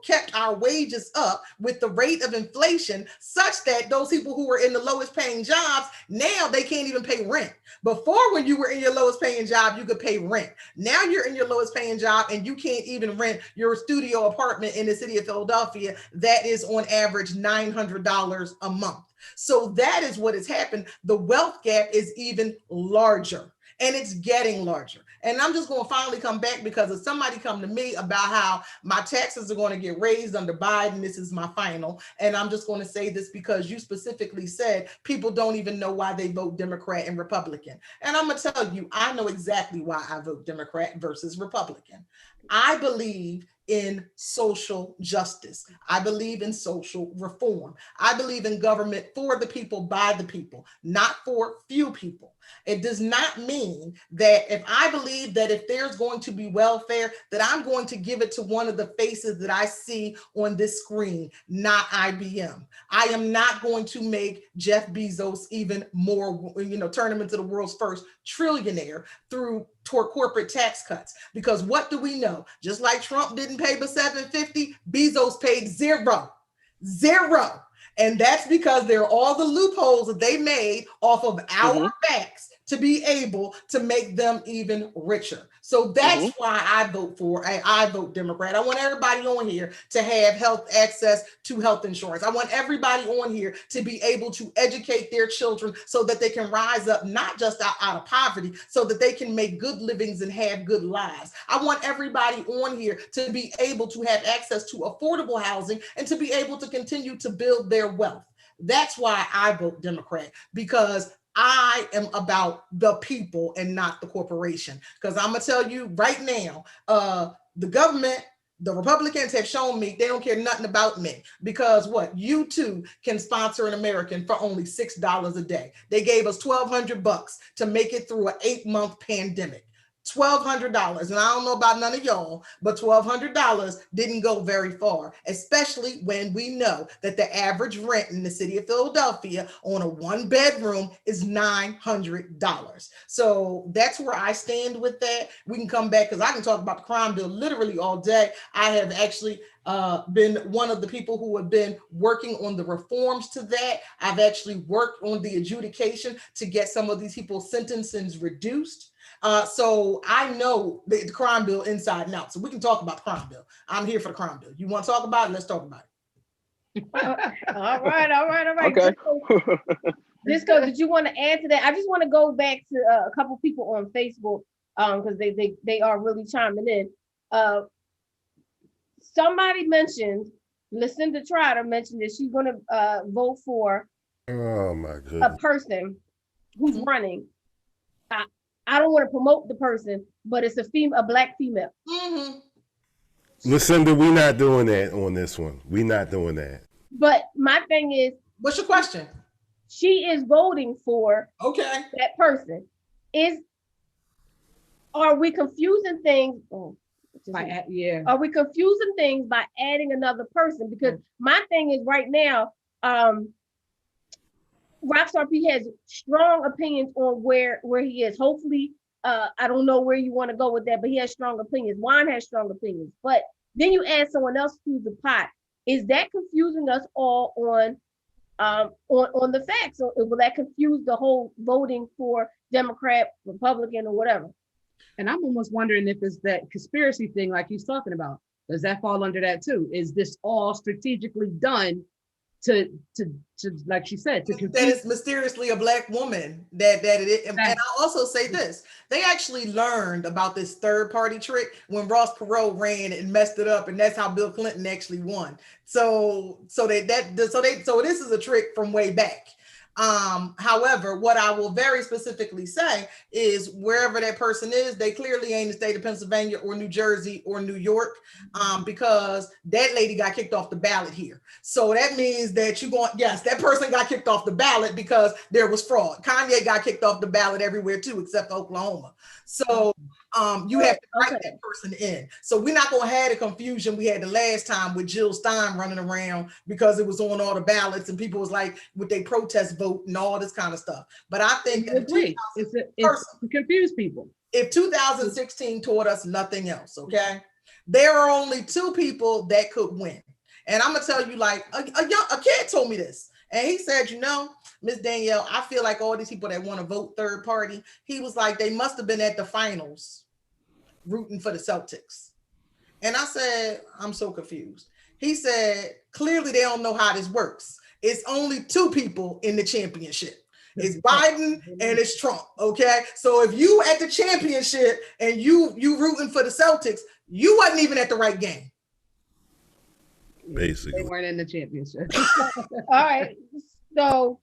kept our wages up with the rate of inflation, such that those people who were in the lowest paying jobs, now they can't even pay rent. Before, when you were in your lowest paying job, you could pay rent. Now you're in your lowest paying job and you can't even rent your studio apartment in the city of Philadelphia that is on average $900 a month. So that is what has happened. The wealth gap is even larger, and it's getting larger. And I'm just going to finally come back, because if somebody come to me about how my taxes are going to get raised under Biden, this is my final. And I'm just going to say this because you specifically said people don't even know why they vote Democrat and Republican. And I'm going to tell you, I know exactly why I vote Democrat versus Republican. I believe in social justice. I believe in social reform. I believe in government for the people, by the people, not for few people. It does not mean that if I believe that if there's going to be welfare, that I'm going to give it to one of the faces that I see on this screen, not IBM. I am not going to make Jeff Bezos even more, turn him into the world's first trillionaire through corporate tax cuts. Because what do we know? Just like Trump didn't pay but $750, Bezos paid zero. And that's because there are all the loopholes that they made off of our backs to be able to make them even richer. So that's why I vote Democrat. I want everybody on here to have access to health insurance. I want everybody on here to be able to educate their children so that they can rise up, not just out of poverty, so that they can make good livings and have good lives. I want everybody on here to be able to have access to affordable housing and to be able to continue to build their wealth. That's why I vote Democrat, because I am about the people and not the corporation. Because I'm gonna tell you right now, the government, the Republicans have shown me they don't care nothing about me, because what, you too can sponsor an American for only $6 a day. They gave us $1,200 to make it through an 8-month pandemic. $1,200, and I don't know about none of y'all, but $1,200 didn't go very far, especially when we know that the average rent in the city of Philadelphia on a 1-bedroom is $900. So that's where I stand with that. We can come back because I can talk about the crime bill literally all day. I have actually been one of the people who have been working on the reforms to that. I've actually worked on the adjudication to get some of these people's sentences reduced. So I know the crime bill inside and out. So we can talk about the crime bill. I'm here for the crime bill. You want to talk about it? Let's talk about it. All right. Okay. Disco, did you want to add to that? I just want to go back to a couple people on Facebook because they are really chiming in. Somebody mentioned, Lucinda Trotter mentioned that she's going to vote for a person who's running. I don't want to promote the person, but it's a Black female. Mm-hmm. Lucinda, we're not doing that on this one. We're not doing that. But my thing is, what's your question? She is voting for that person. Are we confusing things? Are we confusing things by adding another person? Because my thing is right now, Rockstar P has strong opinions on where he is. Hopefully, I don't know where you want to go with that, but he has strong opinions. Juan has strong opinions. But then you add someone else to the pot. Is that confusing us all on the facts? Or will that confuse the whole voting for Democrat, Republican, or whatever? And I'm almost wondering if it's that conspiracy thing like he's talking about. Does that fall under that too? Is this all strategically done to like she said, to confuse? That it's mysteriously a Black woman that it is. And I'll also say this, they actually learned about this third party trick when Ross Perot ran and messed it up, and that's how Bill Clinton actually won. So this is a trick from way back. However, what I will very specifically say is wherever that person is, they clearly ain't in the state of Pennsylvania or New Jersey or New York, because that lady got kicked off the ballot here. So that means that that person got kicked off the ballot because there was fraud. Kanye got kicked off the ballot everywhere too, except Oklahoma. So you have to write that person in. So we're not gonna have the confusion we had the last time with Jill Stein running around because it was on all the ballots and people was like with their protest vote and all this kind of stuff. But I think that it's to confuse people. If 2016 taught us nothing else, okay, there are only 2 people that could win. And I'm gonna tell you, like a kid told me this, and he said, Miss Danielle, I feel like all these people that want to vote third party, he was like, they must have been at the finals rooting for the Celtics. And I said, I'm so confused. He said, clearly they don't know how this works. It's only 2 people in the championship. It's Biden and it's Trump, okay? So if you at the championship and you rooting for the Celtics, you wasn't even at the right game. Basically. They weren't in the championship. All right. So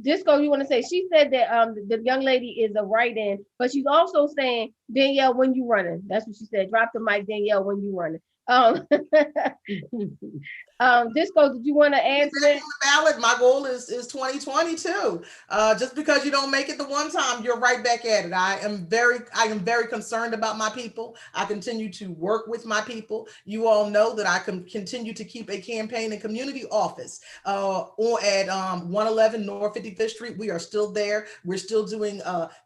Disco, you want to say, she said that the young lady is a write-in, but she's also saying, Danielle, when you running. That's what she said. Drop the mic, Danielle, when you running. Disco, did you want to add to that? Ballot, my goal is 2022. Just because you don't make it the one time, you're right back at it. I am very concerned about my people. I continue to work with my people. You all know that I can continue to keep a campaign and community office at 111 North 55th Street. We are still there. We're still doing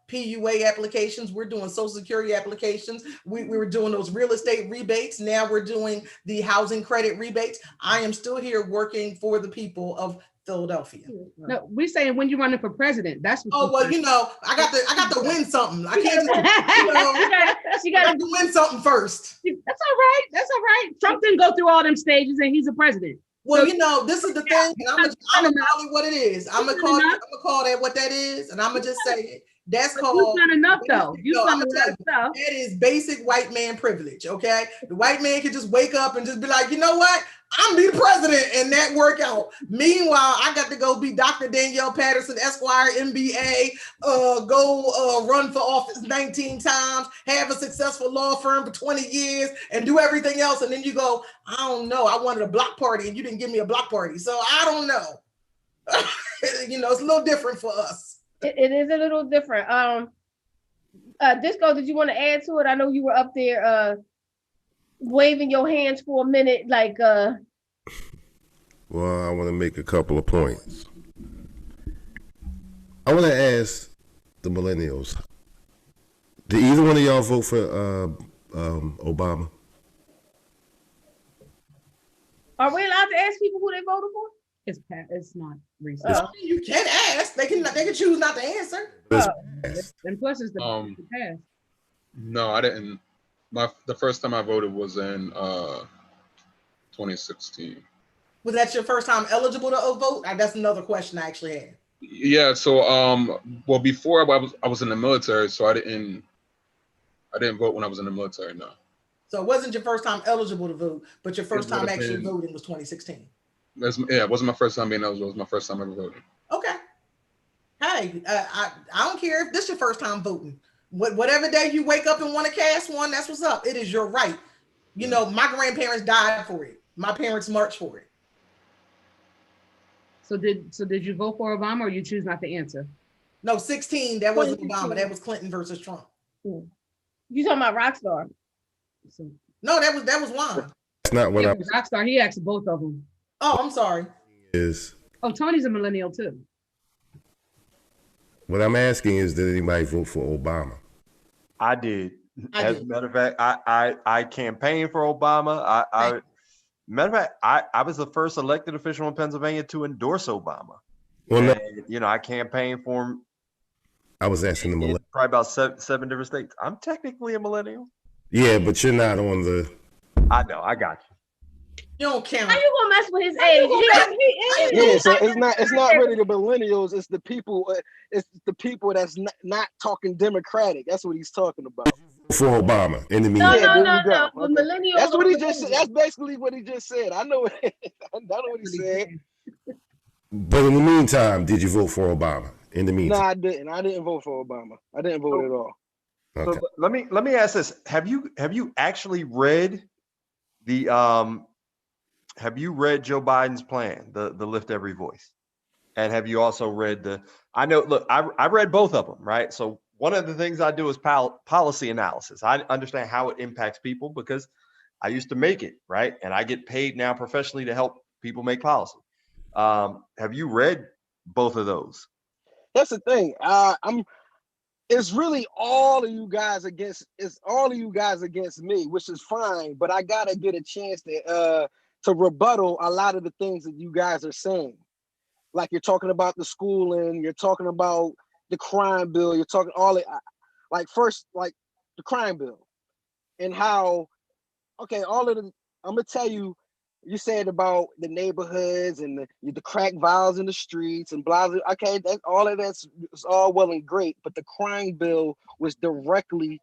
PUA applications. We're doing Social Security applications. We were doing those real estate rebates. Now we're doing the housing credit rebates. I am still here working for the people of Philadelphia. No, we're saying when you're running for president. That's what. Oh well, I got to win something. I can't. She got to win something first. That's all right. That's all right. Trump didn't go through all them stages, and he's a president. Well, this is the thing, and I'm gonna call it what it is. I'm gonna call that what that is, and I'm gonna just say it. That's But you've called. done enough though. You've No, done I'm a gonna lot tell of you, stuff. that is basic white man privilege. Okay, the white man can just wake up and just be like, you know what? I'm be the president, and that work out. Meanwhile, I got to go be Dr. Danielle Patterson, Esquire, MBA, go run for office 19 times, have a successful law firm for 20 years, and do everything else. And then you go, I don't know. I wanted a block party, and you didn't give me a block party, so I don't know. You know, it's a little different for us. It is a little different. Disco, did you want to add to it? I know you were up there waving your hands for a minute, like Well, I want to make a couple of points. I want to ask the millennials, did either one of y'all vote for Obama? Are we allowed to ask people who they voted for? It's not recent. You can ask. They can choose not to answer. And plus, it's the past. No, I didn't. The first time I voted was in 2016. Was that your first time eligible to vote? That's another question I actually had. Yeah. So, well, before I was in the military, so I didn't vote when I was in the military. No. So it wasn't your first time eligible to vote, but your first time actually been, voting was 2016. It wasn't my first time being eligible. It was my first time ever voting. Okay. Hey, I don't care if this is your first time voting. Whatever day you wake up and want to cast one, that's what's up. It is your right. You know, my grandparents died for it. My parents marched for it. So did you vote for Obama, or you choose not to answer? No, 16. That wasn't Obama. That was Clinton versus Trump. You talking about Rockstar? No, that was Juan. That's not what Rockstar. He asked both of them. Oh, I'm sorry. Oh, Tony's a millennial too. What I'm asking is, did anybody vote for Obama? I did. As a matter of fact, I campaigned for Obama. Matter of fact, I was the first elected official in Pennsylvania to endorse Obama. Well, and, you know, I campaigned for him. I was asking the millennial. Probably about seven different states. I'm technically a millennial. Yeah, but you're not on the. I know. I got you. You don't count. How you gonna mess with his age? He Yeah, so it's not really the millennials. It's the people. It's the people that's not talking Democratic. That's what he's talking about. For Obama in the meantime. No. The millennials. That's what he just said. That's basically what he just said. I know. I know what he said. But in the meantime, did you vote for Obama? In the meantime, No, I didn't. I didn't vote for Obama. I didn't vote at all. Okay. So let me ask this: Have you actually read the Have you read Joe Biden's plan, the Lift Every Voice? And have you also read I read both of them, right? So one of the things I do is policy analysis. I understand how it impacts people because I used to make it, right? And I get paid now professionally to help people make policy. Have you read both of those? That's the thing. It's really all of you guys against me, which is fine, but I gotta get a chance to rebuttal a lot of the things that you guys are saying. Like you're talking about the schooling, you're talking about the crime bill, you're talking all it like first, like the crime bill and how, okay, all of the, I'm gonna tell you, you said about the neighborhoods and the crack vials in the streets and blah, blah. Okay, that's all well and great, but the crime bill was directed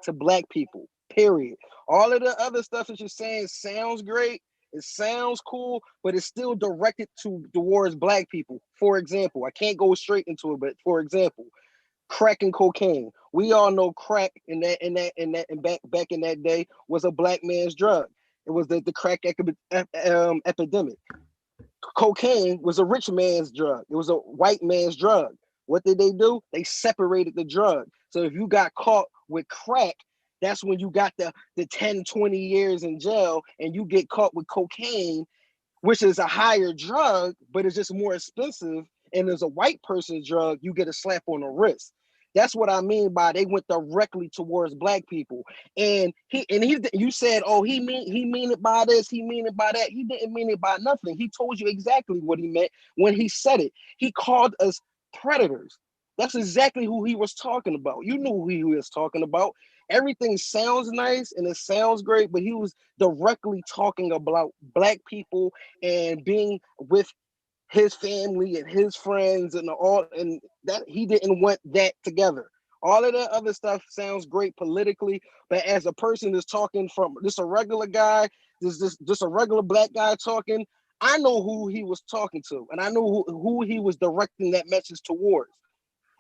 to Black people, period. All of the other stuff that you're saying sounds great. It sounds cool, but it's still directed towards Black people. For example, I can't go straight into it, but for example, crack and cocaine. We all know crack back in that day was a Black man's drug. It was the crack epidemic. Cocaine was a rich man's drug. It was a white man's drug. What did they do? They separated the drug. So if you got caught with crack, that's when you got the 10, 20 years in jail, and you get caught with cocaine, which is a higher drug, but it's just more expensive. And as a white person's drug, you get a slap on the wrist. That's what I mean by they went directly towards Black people. And you said, oh, he mean it by this, he mean it by that. He didn't mean it by nothing. He told you exactly what he meant when he said it. He called us predators. That's exactly who he was talking about. You knew who he was talking about. Everything sounds nice and it sounds great, but he was directly talking about Black people and being with his family and his friends and all, and that he didn't want that together. All of that other stuff sounds great politically, but as a person that's talking from just a regular guy, just a regular black guy talking, I know who he was talking to, and I know who he was directing that message towards.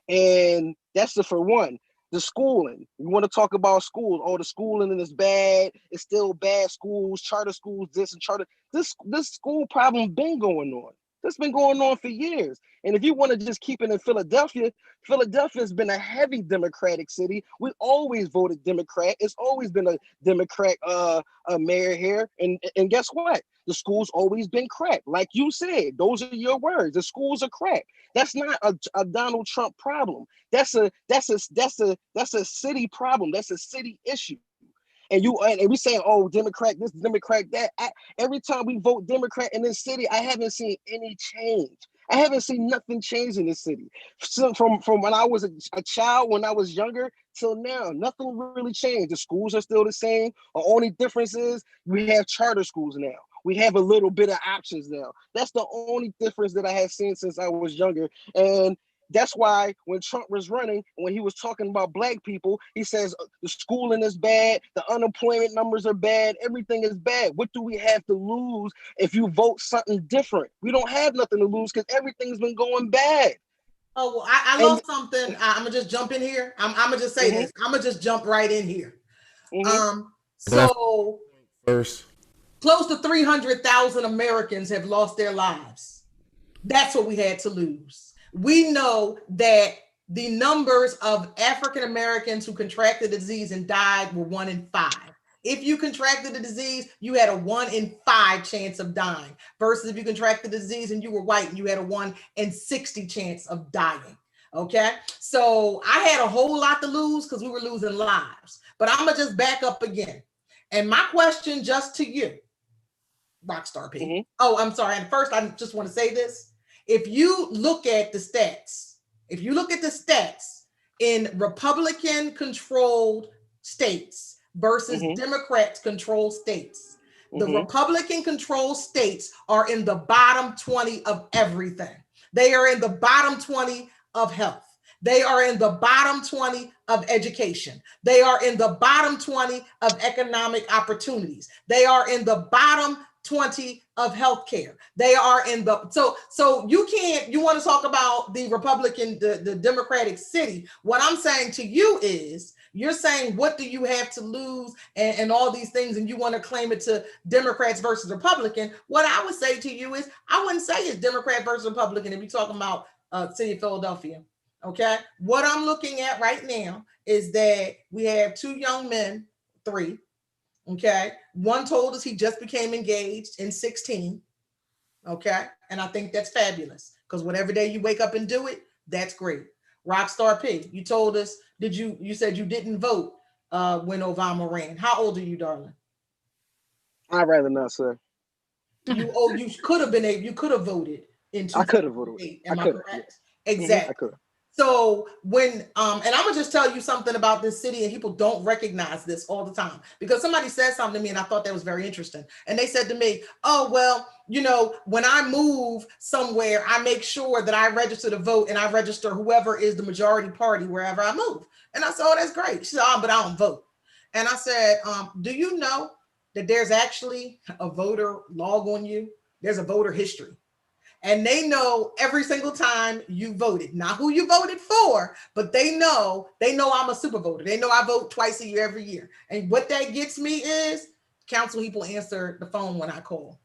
And that's the for one. The schooling. You want to talk about schools? Oh, the schooling is bad. It's still bad schools, charter schools, this and charter. This school problem been going on. That's been going on for years. And if you want to just keep it in Philadelphia, Philadelphia's been a heavy Democratic city. We always voted Democrat. It's always been a Democrat a mayor here. And guess what? The school's always been cracked. Like you said, those are your words. The schools are cracked. That's not a Donald Trump problem. That's a city problem. That's a city issue. And we saying, oh, Democrat this, Democrat that. Every time we vote Democrat in this city, I haven't seen any change. I haven't seen nothing change in this city. So from when I was a child, when I was younger, till now, nothing really changed. The schools are still the same. The only difference is we have charter schools now. We have a little bit of options now. That's the only difference that I have seen since I was younger. And that's why when Trump was running, when he was talking about black people, he says the schooling is bad, the unemployment numbers are bad, everything is bad. What do we have to lose if you vote something different? We don't have nothing to lose because everything's been going bad. Oh, well, I love something. I'm gonna just jump in here. I'm gonna just say this. I'm gonna just jump right in here. So First, close to 300,000 Americans have lost their lives. That's what we had to lose. We know that the numbers of African Americans who contracted the disease and died were 1 in 5. If you contracted the disease, you had a 1 in 5 chance of dying, versus if you contracted the disease and you were white, and you had a 1 in 60 chance of dying. Okay, so I had a whole lot to lose because we were losing lives. But I'm gonna just back up again. And my question just to you, Rockstar P. Oh, I'm sorry. And first, I just want to say this. If you look at the stats, in Republican-controlled states versus Democrat-controlled states, the Republican-controlled states are in the bottom 20 of everything. They are in the bottom 20 of health. They are in the bottom 20 of education. They are in the bottom 20 of economic opportunities. They are in the bottom 20 of healthcare. They are in the so you want to talk about the Republican, the Democratic city. What I'm saying to you is, you're saying, what do you have to lose and all these things, and you want to claim it to Democrats versus Republican. What I would say to you is, I wouldn't say it's Democrat versus Republican if you're talking about city of Philadelphia. Okay, what I'm looking at right now is that we have 2 young men, 3. Okay, one told us he just became engaged in 16. Okay, and I think that's fabulous, because whatever day you wake up and do it, that's great. Rockstar P, you told us, you said you didn't vote when Obama ran. How old are you, darling? I'd rather not, sir. You could have you could have voted in 2008. I could have voted. Am I correct? Yeah. Exactly. I could. So when, and I'm gonna just tell you something about this city, and people don't recognize this all the time, because somebody said something to me and I thought that was very interesting. And they said to me, oh, well, when I move somewhere, I make sure that I register to vote, and I register whoever is the majority party wherever I move. And I said, oh, that's great. She said, oh, but I don't vote. And I said, do you know that there's actually a voter log on you? There's a voter history. And they know every single time you voted, not who you voted for, but they know I'm a super voter. They know I vote twice a year, every year. And what that gets me is, council people answer the phone when I call.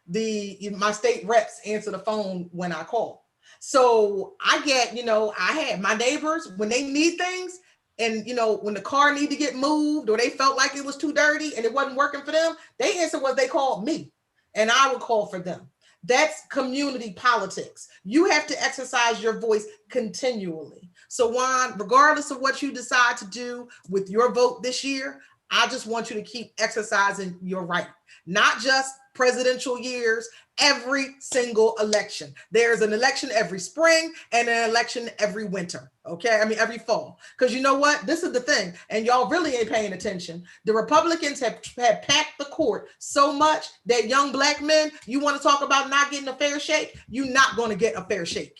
My state reps answer the phone when I call. So I get, I had my neighbors, when they need things, and when the car need to get moved, or they felt like it was too dirty and it wasn't working for them, they answer what they called me, and I would call for them. That's community politics. You have to exercise your voice continually. So Juan, regardless of what you decide to do with your vote this year, I just want you to keep exercising your right. Not just presidential years, every single election. There's an election every spring and an election every winter. Okay, I mean every fall. Because you know what? This is the thing, and y'all really ain't paying attention. The Republicans have packed the court so much that young black men, you want to talk about not getting a fair shake? You're not going to get a fair shake.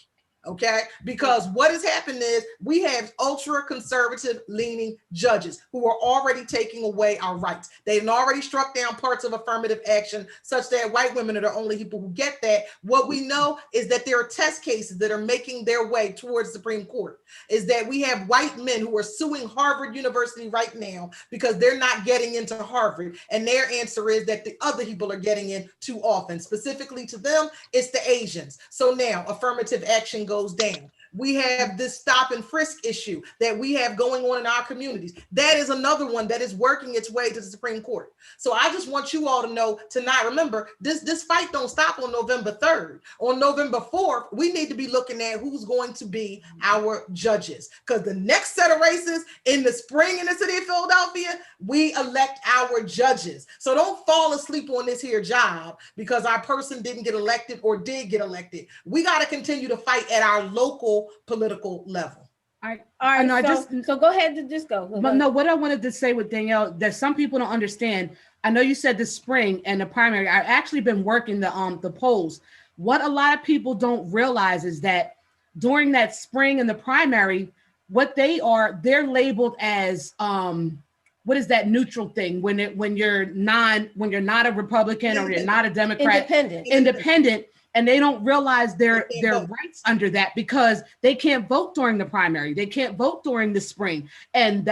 Okay, because what has happened is we have ultra conservative leaning judges who are already taking away our rights. They've already struck down parts of affirmative action such that white women are the only people who get that. What we know is that there are test cases that are making their way towards the Supreme Court, is that we have white men who are suing Harvard University right now because they're not getting into Harvard. And their answer is that the other people are getting in too often. Specifically to them, it's the Asians. So now affirmative action goes down. We have this stop and frisk issue that we have going on in our communities. That is another one that is working its way to the Supreme Court. So I just want you all to know tonight, remember, this fight don't stop on November 3rd. On November 4th, we need to be looking at who's going to be our judges. Because the next set of races in the spring in the city of Philadelphia, we elect our judges. So don't fall asleep on this here job because our person didn't get elected or did get elected. We got to continue to fight at our local political level. All right. No, so go ahead to just go. But no, what I wanted to say with Danielle, that some people don't understand. I know you said the spring and the primary. I've actually been working the polls. What a lot of people don't realize is that during that spring and the primary, what they're labeled as what is that neutral thing when you're not a Republican or you're not a Democrat, independent. And they don't realize their rights under that because they can't vote during the primary. They can't vote during the spring. And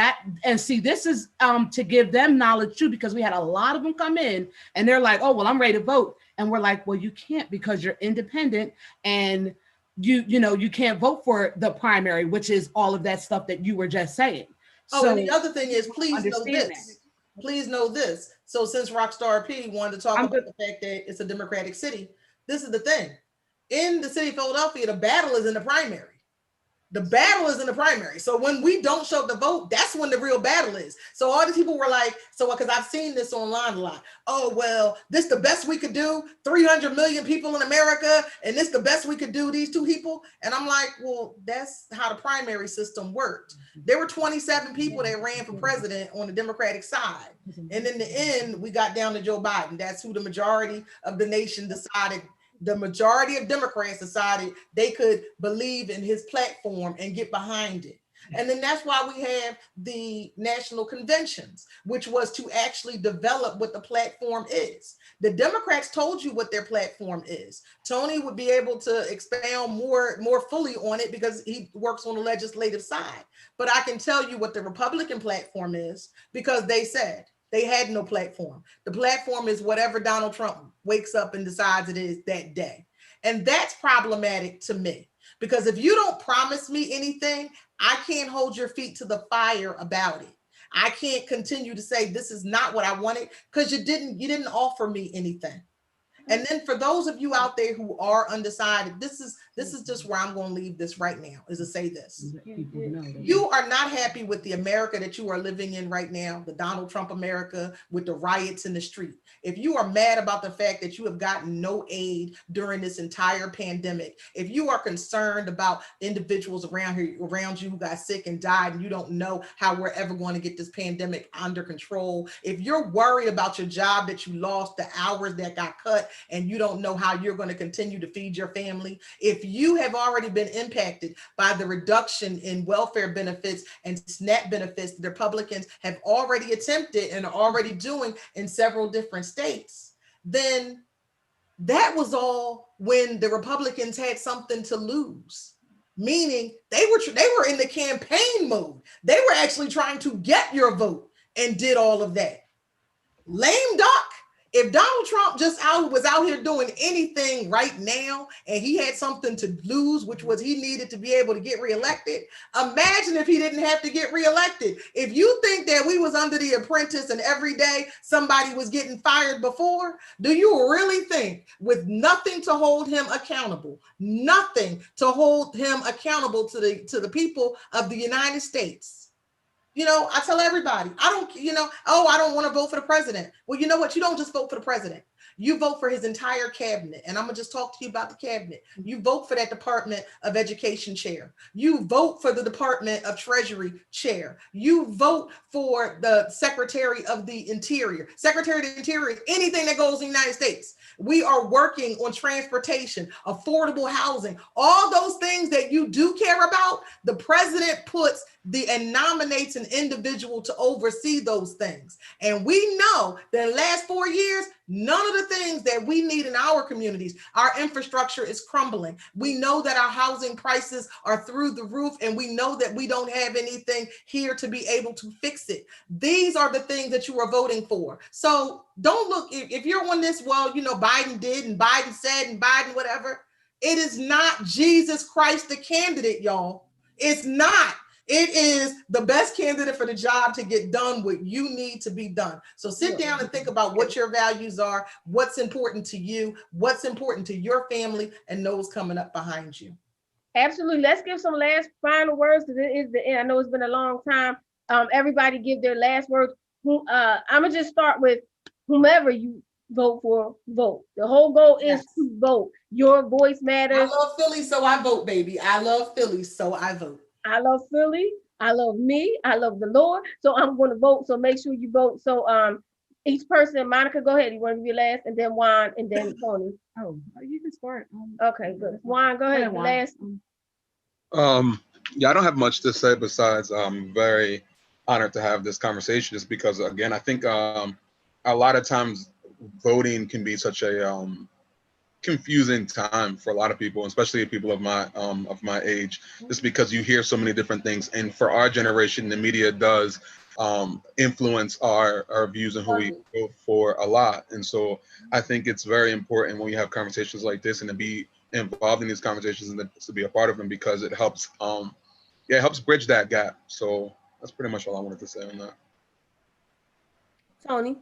see, this is to give them knowledge too, because we had a lot of them come in and they're like, oh, well, I'm ready to vote. And we're like, well, you can't because you're independent and you can't vote for the primary, which is all of that stuff that you were just saying. And the other thing is, please know this. Please know this. So since Rockstar P wanted to talk about the fact that it's a Democratic city, this is the thing. In the city of Philadelphia, the battle is in the primary. The battle is in the primary. So when we don't show up to vote, that's when the real battle is. So all these people were like, because I've seen this online a lot. Oh, well, this the best we could do. 300 million people in America. And this the best we could do, these two people. And I'm like, well, that's how the primary system worked. There were 27 people that ran for president on the Democratic side. And in the end, we got down to Joe Biden. That's who the majority of the nation decided. The majority of Democrats decided they could believe in his platform and get behind it. And then that's why we have the national conventions, which was to actually develop what the platform is. The Democrats told you what their platform is. Tony would be able to expound more fully on it because he works on the legislative side. But I can tell you what the Republican platform is because they said, they had no platform. The platform is whatever Donald Trump wakes up and decides it is that day. And that's problematic to me because if you don't promise me anything, I can't hold your feet to the fire about it. I can't continue to say this is not what I wanted because you didn't offer me anything. And then for those of you out there who are undecided, this is just where I'm going to leave this right now, is to say this. You are not happy with the America that you are living in right now, the Donald Trump America with the riots in the street. If you are mad about the fact that you have gotten no aid during this entire pandemic, if you are concerned about individuals around you who got sick and died and you don't know how we're ever going to get this pandemic under control, if you're worried about your job that you lost, the hours that got cut, and you don't know how you're going to continue to feed your family, if you have already been impacted by the reduction in welfare benefits and SNAP benefits the Republicans have already attempted and are already doing in several different states, then that was all when the Republicans had something to lose. Meaning they were in the campaign mode. They were actually trying to get your vote and did all of that. Lame duck. If Donald Trump was out here doing anything right now and he had something to lose, which was he needed to be able to get reelected, imagine if he didn't have to get reelected. If you think that we was under The Apprentice and every day somebody was getting fired before, do you really think with nothing to hold him accountable, nothing to hold him accountable to the people of the United States? I tell everybody, I don't want to vote for the president. Well, you know what? You don't just vote for the president. You vote for his entire cabinet. And I'm gonna just talk to you about the cabinet. You vote for that Department of Education chair. You vote for the Department of Treasury chair. You vote for the Secretary of the Interior. Secretary of the Interior, anything that goes in the United States. We are working on transportation, affordable housing, all those things that you do care about. The president puts and nominates an individual to oversee those things. And we know that in the last 4 years, none of the things that we need in our communities, our infrastructure is crumbling. We know that our housing prices are through the roof, and we know that we don't have anything here to be able to fix it. These are the things that you are voting for. So don't look, if you're on this, well, you know, Biden did and Biden said and Biden whatever, it is not Jesus Christ the candidate, y'all. It's not. It is the best candidate for the job to get done what you need to be done. So sit down and think about what your values are, what's important to you, what's important to your family, and those coming up behind you. Absolutely. Let's give some last final words, because it is the end. I know it's been a long time. Everybody give their last words. I'm gonna just start with whomever you vote for, vote. The whole goal is to vote. Your voice matters. I love Philly, so I vote, baby. I love Philly, so I vote. I love Philly. I love me. I love the Lord. So I'm going to vote. So make sure you vote. So each person, Monica, go ahead. You want to be your last, and then Juan, and then Tony. Oh, you can start. Okay, good. Juan, go ahead. Last. Yeah, I don't have much to say besides I'm very honored to have this conversation, just because, again, I think a lot of times voting can be such a confusing time for a lot of people, especially people of my age, just because you hear so many different things. And for our generation, the media does influence our views and who we vote for a lot. And so I think it's very important when we have conversations like this and to be involved in these conversations and to be a part of them, because it helps it helps bridge that gap. So that's pretty much all I wanted to say on that. Tony.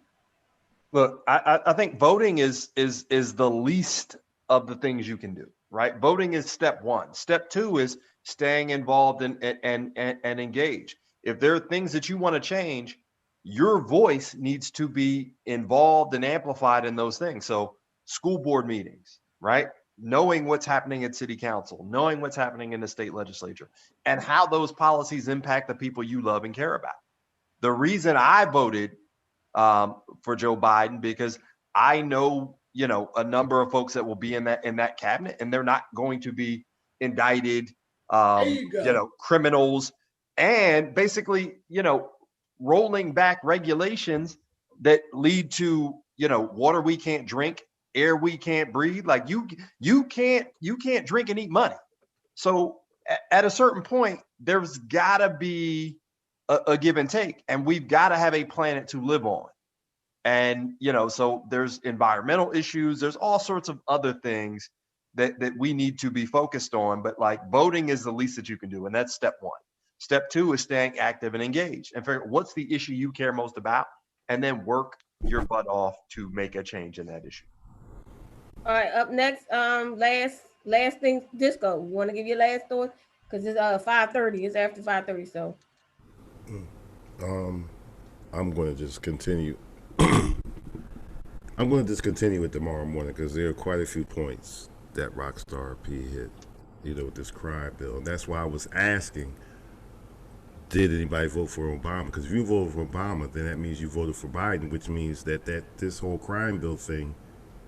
Look, I think voting is the least of the things you can do, right? Voting is step one. Step two is staying involved and engage. If there are things that you want to change, your voice needs to be involved and amplified in those things. So school board meetings, right? Knowing what's happening at city council, knowing what's happening in the state legislature, and how those policies impact the people you love and care about. The reason I voted for Joe Biden, because I know, a number of folks that will be in that cabinet, and they're not going to be indicted, criminals, and basically, rolling back regulations that lead to, water we can't drink, air we can't breathe. Like you can't drink and eat money. So at a certain point, there's gotta be a give and take, and we've got to have a planet to live on. And, so there's environmental issues, there's all sorts of other things that we need to be focused on, but like voting is the least that you can do. And that's step one. Step two is staying active and engaged and figure out what's the issue you care most about, and then work your butt off to make a change in that issue. All right, up next, last thing, Disco. You want to give your last thought? Because it's 5:30. It's after 5:30. So I'm going to just continue. I'm going to just continue it tomorrow morning, because there are quite a few points that Rockstar P hit, with this crime bill. And that's why I was asking, did anybody vote for Obama? Because if you voted for Obama, then that means you voted for Biden, which means that this whole crime bill thing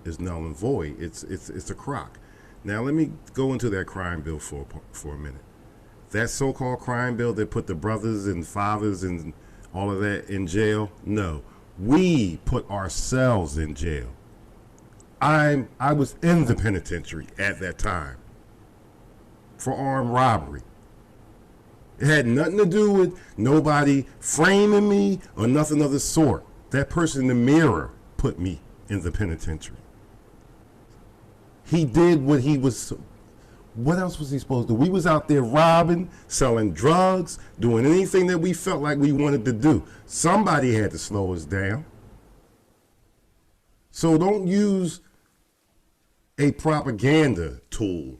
is null and void. It's a crock. Now let me go into that crime bill for a minute. That so-called crime bill that put the brothers and fathers and all of that in jail, no. We put ourselves in jail. I was in the penitentiary at that time for armed robbery. It had nothing to do with nobody framing me or nothing of the sort. That person in the mirror put me in the penitentiary. He did what he was. What else was he supposed to do? We was out there robbing, selling drugs, doing anything that we felt like we wanted to do. Somebody had to slow us down. So don't use a propaganda tool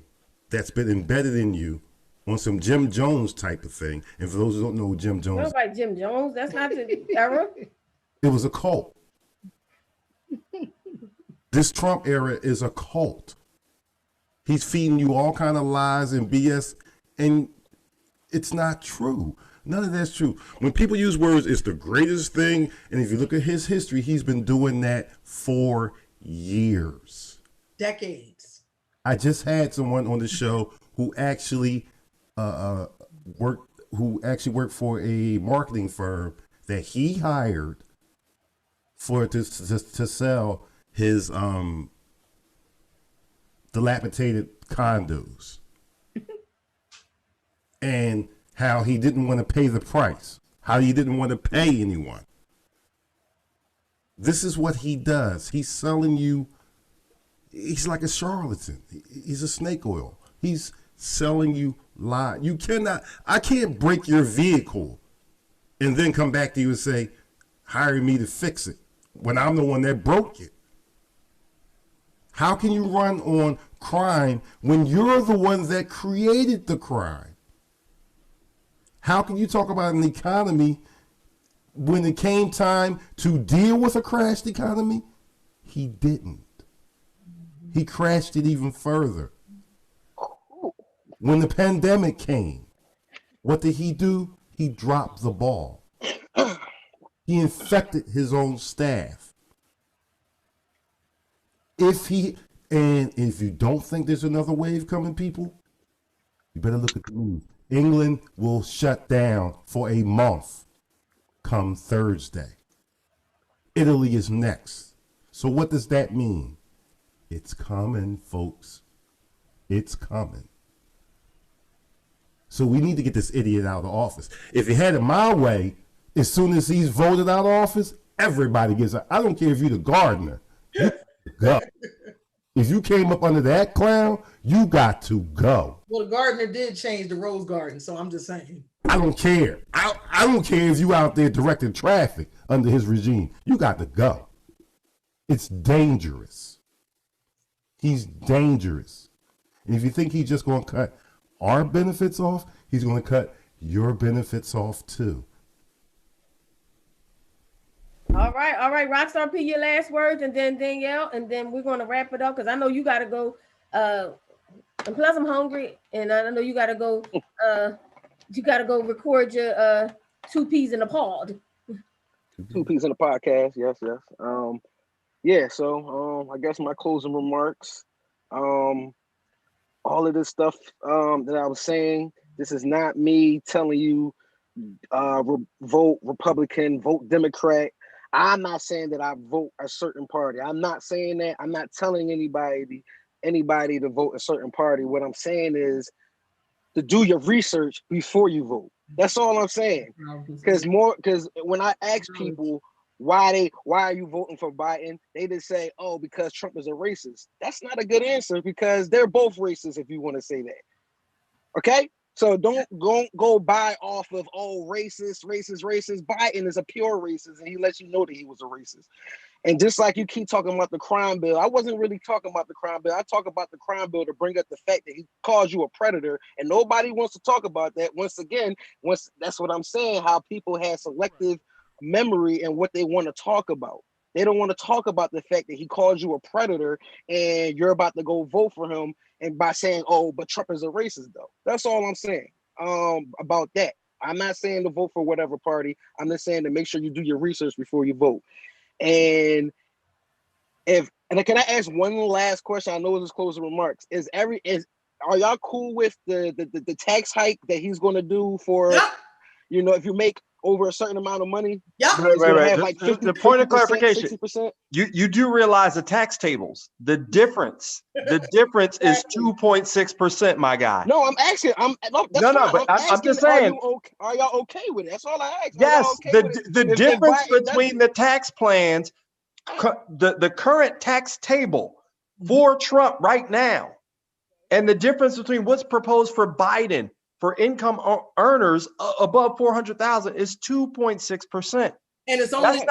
that's been embedded in you on some Jim Jones type of thing. And for those who don't know who Jim Jones, nobody Jim Jones. That's not the era. It was a cult. This Trump era is a cult. He's feeding you all kind of lies and BS, and it's not true. None of that's true. When people use words, it's the greatest thing. And if you look at his history, he's been doing that for years. Decades. I just had someone on the show who actually worked for a marketing firm that he hired to sell his dilapidated condos. And how he didn't want to pay the price, how he didn't want to pay anyone. This is what he does. He's selling you, he's like a charlatan. He's a snake oil. He's selling you lies. I can't break your vehicle and then come back to you and say, hire me to fix it when I'm the one that broke it. How can you run on crime when you're the one that created the crime? How can you talk about an economy when it came time to deal with a crashed economy? He didn't. He crashed it even further. When the pandemic came, what did he do? He dropped the ball. He infected his own staff. If you don't think there's another wave coming, people, you better look at the news. England will shut down for a month come Thursday. Italy is next. So what does that mean? It's coming, folks. It's coming. So we need to get this idiot out of office. If he had it my way, as soon as he's voted out of office, everybody gets out. I don't care if you're the gardener. You go. If you came up under that clown, you got to go. Well, the gardener did change the rose garden, so I'm just saying. I don't care. I don't care if you out there directing traffic under his regime. You got to go. It's dangerous. He's dangerous. And if you think he's just going to cut our benefits off, he's going to cut your benefits off too. All right, Rockstar P, your last words, and then Danielle, and then we're going to wrap it up because I know you got to go. And plus, I'm hungry, and I know you got to go. You got to go record your 2 Ps in a pod. 2 Ps in the podcast, yes. Yeah. So I guess my closing remarks. All of this stuff that I was saying. This is not me telling you vote Republican, vote Democrat. I'm not saying that I vote a certain party. I'm not saying that. I'm not telling anybody to vote a certain party. What I'm saying is to do your research before you vote. That's all I'm saying. Because when I ask people why are you voting for Biden, they just say, oh, because Trump is a racist. That's not a good answer because they're both racist if you want to say that. Okay? So don't go buy off of, oh, racist. Biden is a pure racist, and he lets you know that he was a racist. And just like you keep talking about the crime bill, I wasn't really talking about the crime bill. I talk about the crime bill to bring up the fact that he calls you a predator, and nobody wants to talk about that. Once that's what I'm saying, how people have selective memory and what they want to talk about. They don't want to talk about the fact that he calls you a predator and you're about to go vote for him, and by saying, oh, but Trump is a racist, though. That's all I'm saying about that. I'm not saying to vote for whatever party. I'm just saying to make sure you do your research before you vote. And can I ask one last question? I know it's closing remarks. Are y'all cool with the tax hike that he's going to do for, if you make over a certain amount of money? Yeah. Right. Like 50, the point 50%, of clarification, 60%? you do realize the tax tables, the difference is 2.6%, my guy. No, I'm asking. I'm just saying. Are y'all okay with it? That's all I ask. Yes, okay the difference between the tax plans, the current tax table for Trump right now, and the difference between what's proposed for Biden for income earners above 400,000 is 2.6%. And it's only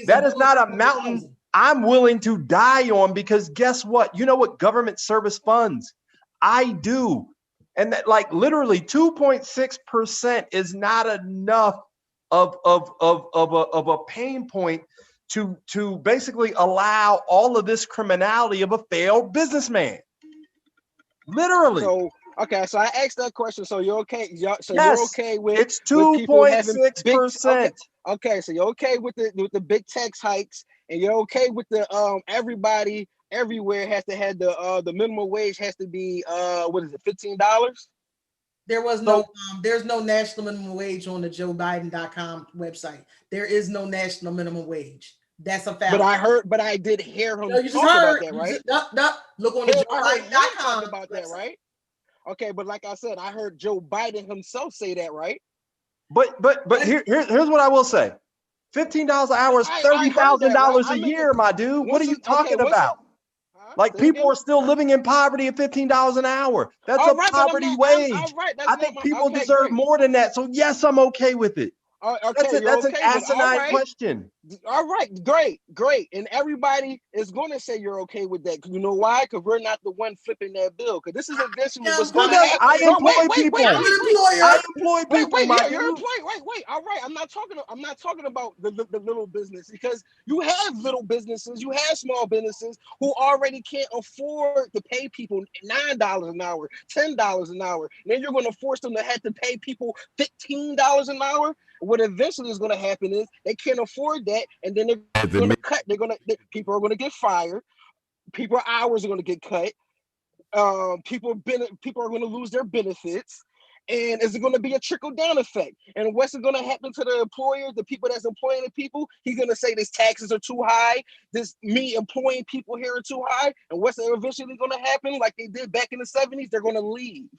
that is not a mountain I'm willing to die on, because guess what? You know what government service funds? I do. And that, like, literally 2.6% is not enough of a pain point to basically allow all of this criminality of a failed businessman. Literally. So okay, so I asked that question. So you're okay? So Yes, you're okay with it's with people having big? 2.6%. Okay, so you're okay with the big tax hikes, and you're okay with the everybody everywhere has to have the minimum wage has to be what is it, $15? There was no there's no national minimum wage on the JoeBiden.com website. There is no national minimum wage. That's a fact. But I did hear him No, you just talk heard about that, right? Look on the JoeBiden.com JoeBiden.com about that, right? Okay, but like I said, I heard Joe Biden himself say that, right? But here's what I will say. $15 an hour is $30,000 a year, my dude. What are you talking about? Like, people are still living in poverty at $15 an hour. That's a poverty wage. I think people deserve more than that. So yes, I'm okay with it. Okay, That's an asinine question. All right, great. And everybody is going to say you're okay with that. You know why? Because we're not the one flipping that bill. Because this is eventually what's going to happen. I employ people. I'm an employer. I employ people. You're an employee. Wait. All right. I'm not talking about the little business, because you have little businesses, you have small businesses who already can't afford to pay people $9 an hour, $10 an hour. And then you're going to force them to have to pay people $15 an hour. What eventually is going to happen is they can't afford that, and then they're going to cut. People are going to get fired. People's hours are going to get cut. People are going to lose their benefits, and it's going to be a trickle down effect. And what's going to happen to the employers, the people that's employing the people? He's going to say these taxes are too high. Me employing people here are too high. And what's eventually going to happen, like they did back in the 70s? They're going to leave.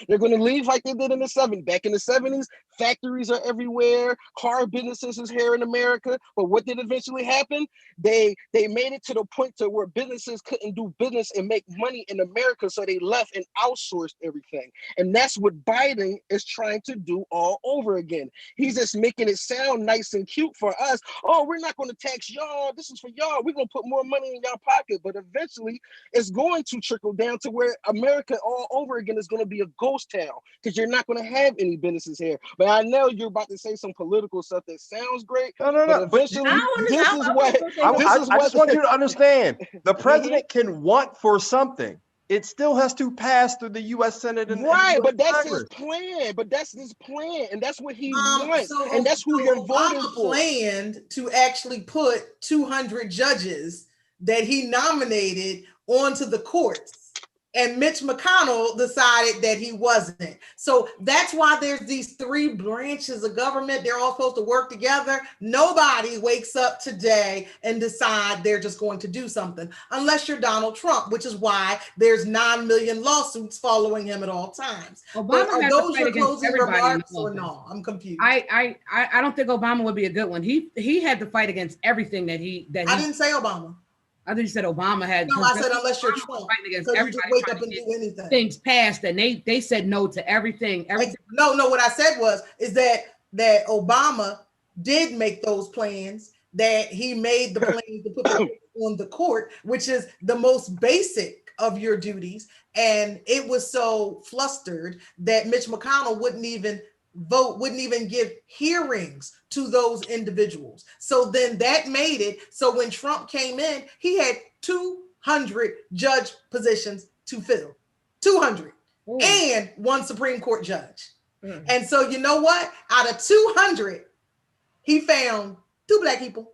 They're going to leave like they did in the 70s. Back in the 70s, factories are everywhere. Car businesses is here in America. But what did eventually happen? They made it to the point to where businesses couldn't do business and make money in America, so they left and outsourced everything. And that's what Biden is trying to do all over again. He's just making it sound nice and cute for us. Oh, we're not going to tax y'all. This is for y'all. We're going to put more money in y'all pocket. But eventually, it's going to trickle down to where America all over again is going to be a ghost town, because you're not going to have any businesses here. But I know you're about to say some political stuff that sounds great. No. But eventually, I just want you to understand, the president can want for something. It still has to pass through the U.S. Senate and but that's his plan. But that's his plan, and that's what he wants, and that's who you're voting for. Planned to actually put 200 judges that he nominated onto the courts. And Mitch McConnell decided that he wasn't. So that's why there's these three branches of government. They're all supposed to work together. Nobody wakes up today and decide they're just going to do something, unless you're Donald Trump, which is why there's 9 million lawsuits following him at all times. Obama has to fight against everybody. Or no? I'm confused. I don't think Obama would be a good one. He had to fight against everything that he. I didn't say Obama. I think you said Obama had. No, I said unless you're Trump, fighting against everybody, you just wake up and do anything. Things passed, and they said no to everything. No. What I said is that Obama did make those plans. That he made the plans to put them on the court, which is the most basic of your duties. And it was so flustered that Mitch McConnell wouldn't even give hearings to those individuals. So then that made it so when Trump came in, he had 200 judge positions to fill, 200, and one Supreme Court judge. And so you know what? Out of 200, he found 2 Black people.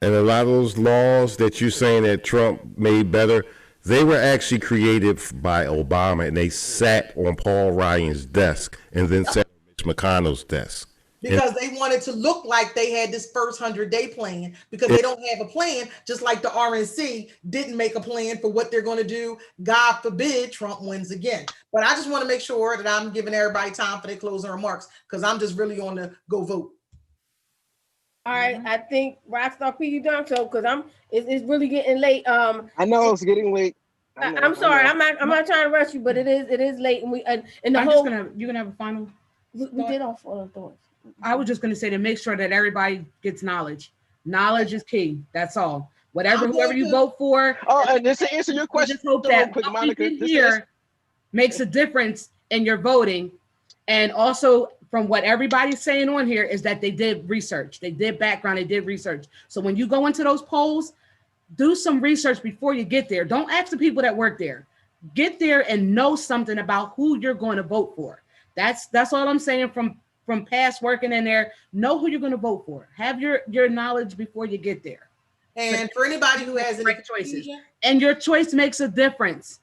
And a lot of those laws that you're saying that Trump made better, they were actually created by Obama, and they sat on Paul Ryan's desk and then sat on Mitch McConnell's desk. Because they wanted to look like they had this first 100-day plan, because they don't have a plan, just like the RNC didn't make a plan for what they're going to do. God forbid Trump wins again. But I just want to make sure that I'm giving everybody time for their closing remarks, because I'm just really on the go vote. All right, I think Rockstar P, you done so, because it's really getting late. I know it's getting late. I'm sorry, I'm not trying to rush you, but it is late, and you're gonna have a final. We did all 4 thoughts. I was just going to say, to make sure that everybody gets knowledge. Knowledge is key. That's all. Whoever you vote for. Oh, and just to answer your question, just hope that what we did here makes a difference in your voting, and also from what everybody's saying on here is that they did research, they did background, they did research. So when you go into those polls, do some research before you get there. Don't ask the people that work there. Get there and know something about who you're going to vote for. That's all I'm saying from past working in there. Know who you're going to vote for. Have your knowledge before you get there. And for anybody who has any choices, and your choice makes a difference.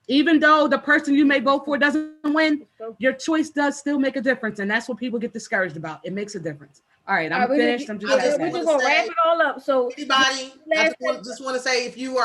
Even though the person you may vote for doesn't win, your choice does still make a difference. And that's what people get discouraged about. It makes a different. All right, I'm finished. We're just gonna wrap it all up. So anybody, I just want to say, if you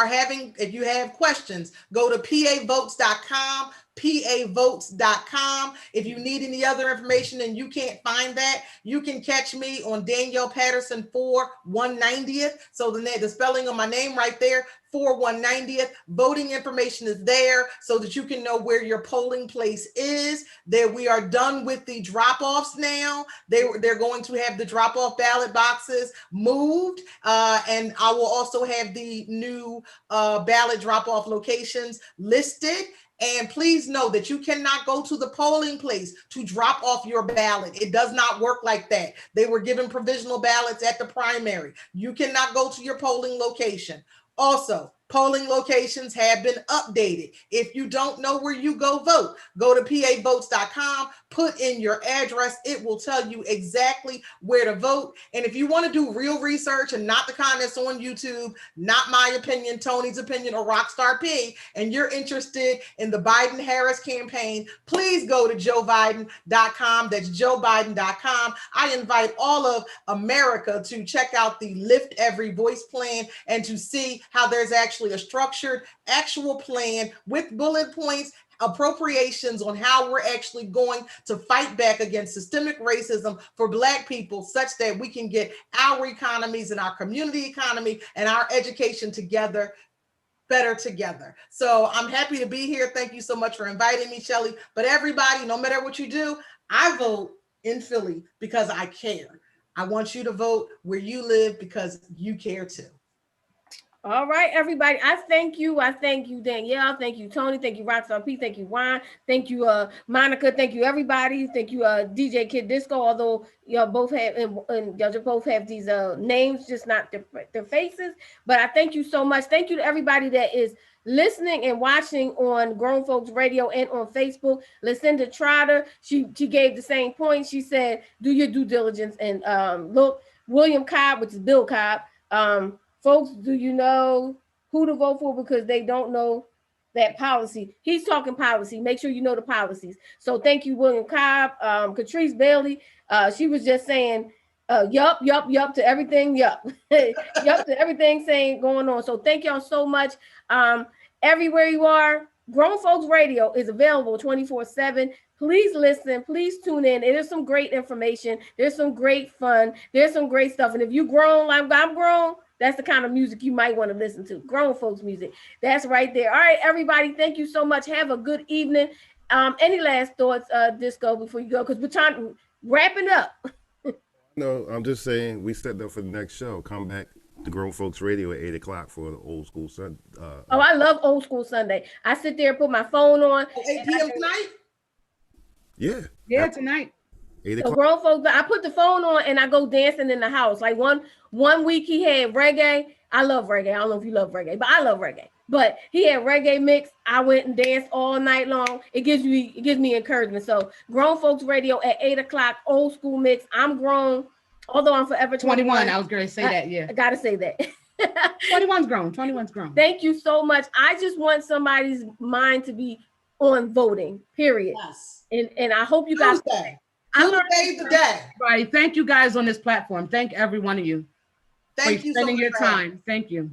have questions, go to pavotes.com, pavotes.com. If you need any other information and you can't find that, you can catch me on Danielle Patterson 4/190th. So the spelling of my name right there, 4/190th. Voting information is there so that you can know where your polling place is. There, we are done with the drop-offs now. They're going to have the drop-off ballot boxes moved, and I will also have the new ballot drop-off locations listed. And please know that you cannot go to the polling place to drop off your ballot. It does not work like that. They were given provisional ballots at the primary. You cannot go to your polling location. Also, polling locations have been updated. If you don't know where you go vote, go to pavotes.com, put in your address. It will tell you exactly where to vote. And if you want to do real research and not the kind that's on YouTube, not my opinion, Tony's opinion, or Rockstar P, and you're interested in the Biden-Harris campaign, please go to joebiden.com. That's joebiden.com. I invite all of America to check out the Lift Every Voice plan and to see how there's actually a structured actual plan with bullet points, appropriations on how we're actually going to fight back against systemic racism for Black people, such that we can get our economies and our community economy and our education together, better together. So I'm happy to be here. Thank you so much for inviting me, Shelly. But everybody, no matter what you do, I vote in Philly because I care. I want you to vote where you live because you care too. All right, everybody. I thank you. I thank you, Danielle. Thank you, Tony. Thank you, Rockstar P. Thank you, Juan. Thank you, Monica. Thank you, everybody. Thank you, DJ Kid Disco. Although y'all both have and y'all both have these names, just not their faces. But I thank you so much. Thank you to everybody that is listening and watching on Grown Folks Radio and on Facebook. Lucinda Trotter, she gave the same point. She said, do your due diligence and look. William Cobb, which is Bill Cobb. Folks, do you know who to vote for because they don't know that policy? He's talking policy. Make sure you know the policies. So thank you, William Cobb. Catrice Bailey, she was just saying, yup to everything, yup. Yup to everything saying going on. So thank y'all so much. Everywhere you are, Grown Folks Radio is available 24/7. Please listen. Please tune in. It is some great information. There's some great fun. There's some great stuff. And if you grown like I'm grown, that's the kind of music you might want to listen to. Grown folks music. That's right there. All right, everybody. Thank you so much. Have a good evening. Any last thoughts, Disco, before you go? Because we're trying to wrapping up. No, I'm just saying we set up for the next show. Come back to Grown Folks Radio at 8 o'clock for the old school Sunday. I love old school Sunday. I sit there, put my phone on. 8 p.m. tonight? Yeah, tonight. 8 So o'clock. Grown Folks, I put the phone on and I go dancing in the house. Like one week he had reggae. I love reggae. I don't know if you love reggae, but I love reggae. But he had reggae mix. I went and danced all night long. It gives me encouragement. So Grown Folks Radio at 8 o'clock, old school mix. I'm grown, although I'm forever 21. I was going to say that. Yeah, I gotta say that. 21's grown. 21's grown. Thank you so much. I just want somebody's mind to be on voting. Period. Yes. And I hope you guys. Tuesday the day. Right. Thank you guys on this platform. Thank every one of you. Thank you for spending your time. Thank you.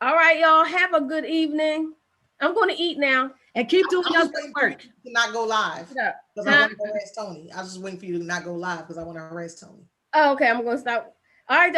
All right, y'all. Have a good evening. I'm going to eat now. And keep doing your work. To not go live. Because I want to harass Tony. I was just waiting for you to not go live because I want to harass Tony. Oh, okay. I'm going to stop. All right, y'all.